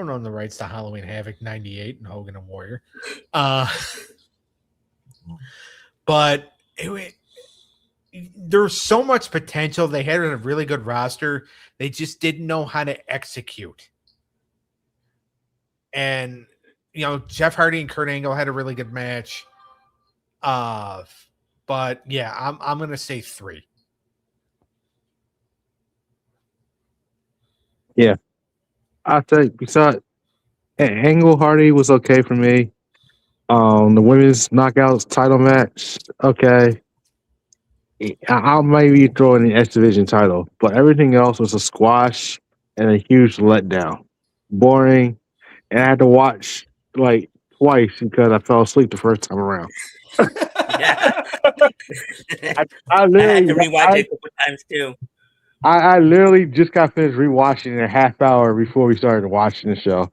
own the rights to Halloween Havoc 98 and Hogan and Warrior. But there's so much potential. They had a really good roster. They just didn't know how to execute. And Jeff Hardy and Kurt Angle had a really good match. But yeah, I'm gonna say 3. I think besides Angle Hardy was okay for me. The women's knockouts title match, okay. I'll maybe throw in the X Division title, but everything else was a squash and a huge letdown. Boring, and I had to watch like twice because I fell asleep the first time around. Yeah. I I had to literally, rewatch it a couple times too. I literally just got finished rewatching it a half hour before we started watching the show.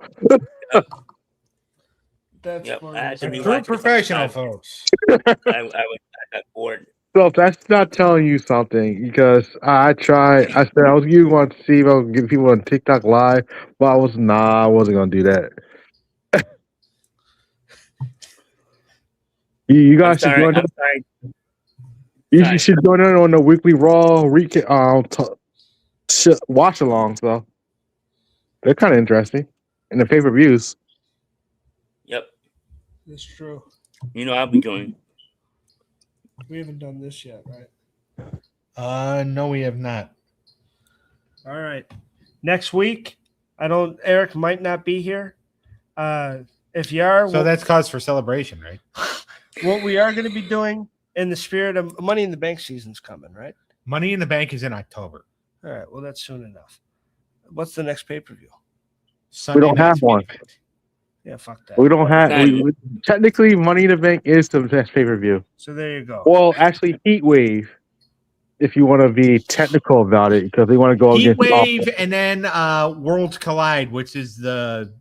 That's Yep, funny. I had to A rewatch true it a couple professional, times. folks. I got bored. So if that's not telling you something, because I tried, I said I was you want to see if I could get people on TikTok live, but I wasn't gonna do that. you I'm guys should sorry. join. I'm sorry. You sorry. should join in on the weekly Raw watch along. So they're kind of interesting, and the pay per views. Yep. That's true. You know I'll be joining. We haven't done this yet, right? No, we have not. All right. Next week, Eric might not be here. If you are, So that's cause for celebration, right? what we are going to be doing in the spirit of Money in the Bank season's coming, right? Money in the Bank is in October. All right. Well, that's soon enough. What's the next pay-per-view? Sunday don't have night's main one. event. Yeah, fuck that. We don't have. Nice. Technically, Money in the Bank is the best pay per view. So there you go. Well, actually, Heat Wave, if you want to be technical about it, because they want to go Heat against Wave and then Worlds Collide, which is the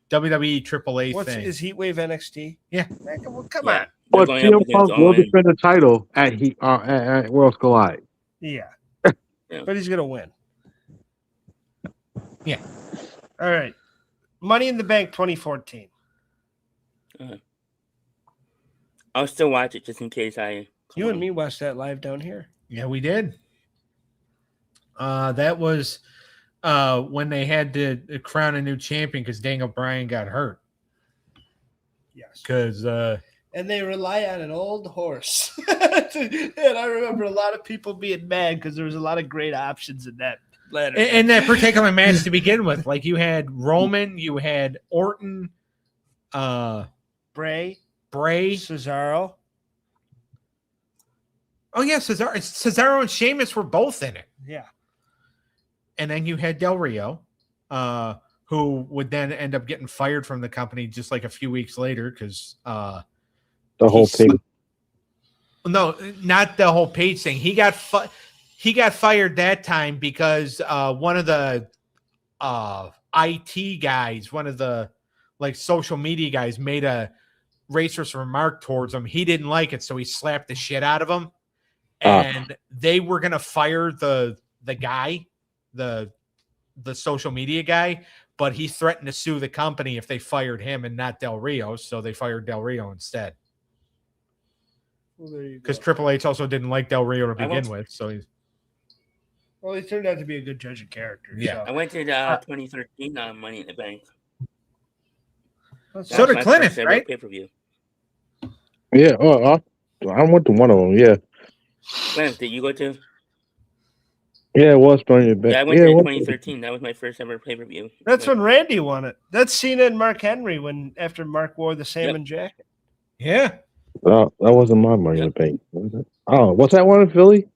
WWE AAA thing. Is Heat Wave NXT? Yeah. Man, come Yeah. on. They're But going up CM against Punk will Owen. defend the title at Worlds Collide. Yeah. Yeah. But he's going to win. Yeah. All right. Money in the Bank 2014. I'll still watch it just in case I. You and me watched that live down here. Yeah, we did. That was when they had to crown a new champion because Daniel Bryan got hurt. Yes. Because And they rely on an old horse. And I remember a lot of people being mad because there was a lot of great options in that ladder. in that particular match to begin with, like you had Roman, you had Orton, Bray, Cesaro. Cesaro. Oh yeah, Cesaro and Sheamus were both in it. Yeah. And then you had Del Rio. who would then end up getting fired from the company just like a few weeks later because The whole he page. no, not the whole page thing. He got fired that time because one of the IT guys, one of the like social media guys, made a racist remark towards him. He didn't like it, so he slapped the shit out of him. And they were gonna fire the guy, the social media guy, but he threatened to sue the company if they fired him and not Del Rio. So they fired Del Rio instead. Well, there you go. Because Triple H also didn't like Del Rio to begin with. So he's Well, he turned out to be a good judge of character. Yeah. I went to the 2013 Money in the Bank. That's So That was did my Clinton, first ever right? Pay-per-view. Yeah. I went to one of them. Yeah. Clem, did you go to? Yeah, it was Money in the Bank. Yeah, I went Yeah, to it was. 2013. That was my first ever pay-per-view. That's when Randy won it. That's Cena and Mark Henry after Mark wore the salmon jacket. yeah. That wasn't my Money in the Bank. Was it? Oh, what's that one in Philly?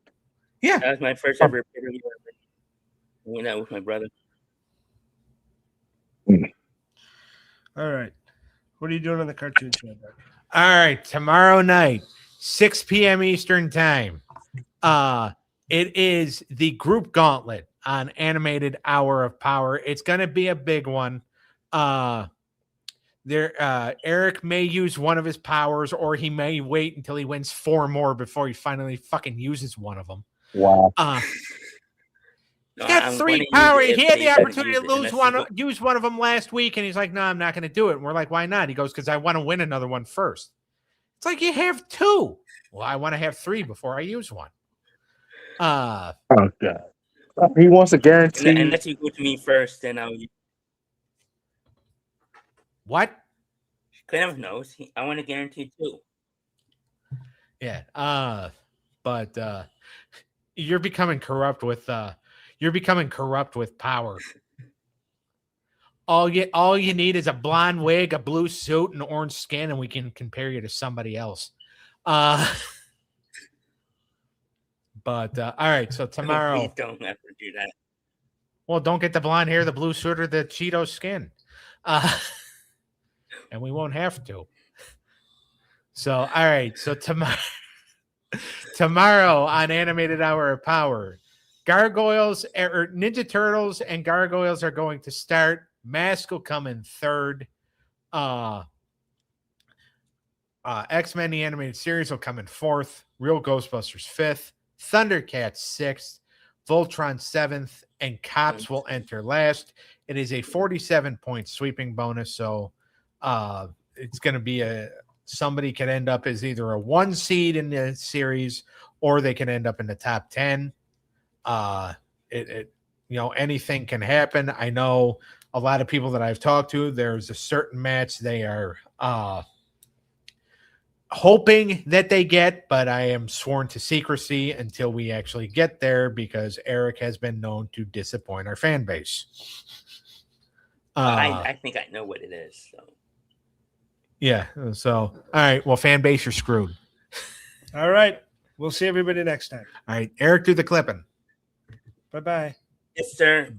Yeah. That was my first ever pay-per-view. I went out with my brother. All right. What are you doing on the cartoon show, Doug? All right, tomorrow night, 6 p.m. Eastern time. It is the group gauntlet on Animated Hour of Power. It's gonna be a big one. Eric may use one of his powers, or he may wait until he wins 4 more before he finally fucking uses one of them. Wow. No, He's got I'm 3 gonna use power. it if He had they the don't opportunity use to it, and lose that's one, what- use one of them last week, and he's like, "No, I'm not going to do it." And we're like, "Why not?" He goes, "Because I want to win another one first." It's like you have 2. Well, I want to have 3 before I use one. Oh God. He wants a guarantee. Unless you go to me first, then I'll. What? Clem knows. I want to guarantee 2. Yeah. But you're becoming corrupt with power. All you need is a blonde wig, a blue suit, and orange skin, and we can compare you to somebody else. But all right, so tomorrow. Please don't ever do that. Well, don't get the blonde hair, the blue suit, or the Cheeto skin. And we won't have to. So, all right. So tomorrow on Animated Hour of Power, Gargoyles or Ninja Turtles and Gargoyles are going to start. Mask will come in 3rd. X-Men the Animated Series will come in 4th. Real Ghostbusters 5th. Thundercats 6th. Voltron 7th. And Cops will enter last. It is a 47-point sweeping bonus, so it's going to be somebody could end up as either a 1 seed in the series, or they can end up in the top 10. Anything can happen. I know a lot of people that I've talked to, there's a certain match they are hoping that they get, but I am sworn to secrecy until we actually get there, because Eric has been known to disappoint our fan base. I think I know what it is. So. Yeah. So, all right. Well, fan base, you're screwed. All right. We'll see everybody next time. All right. Eric, do the clipping. Bye-bye. Yes, sir.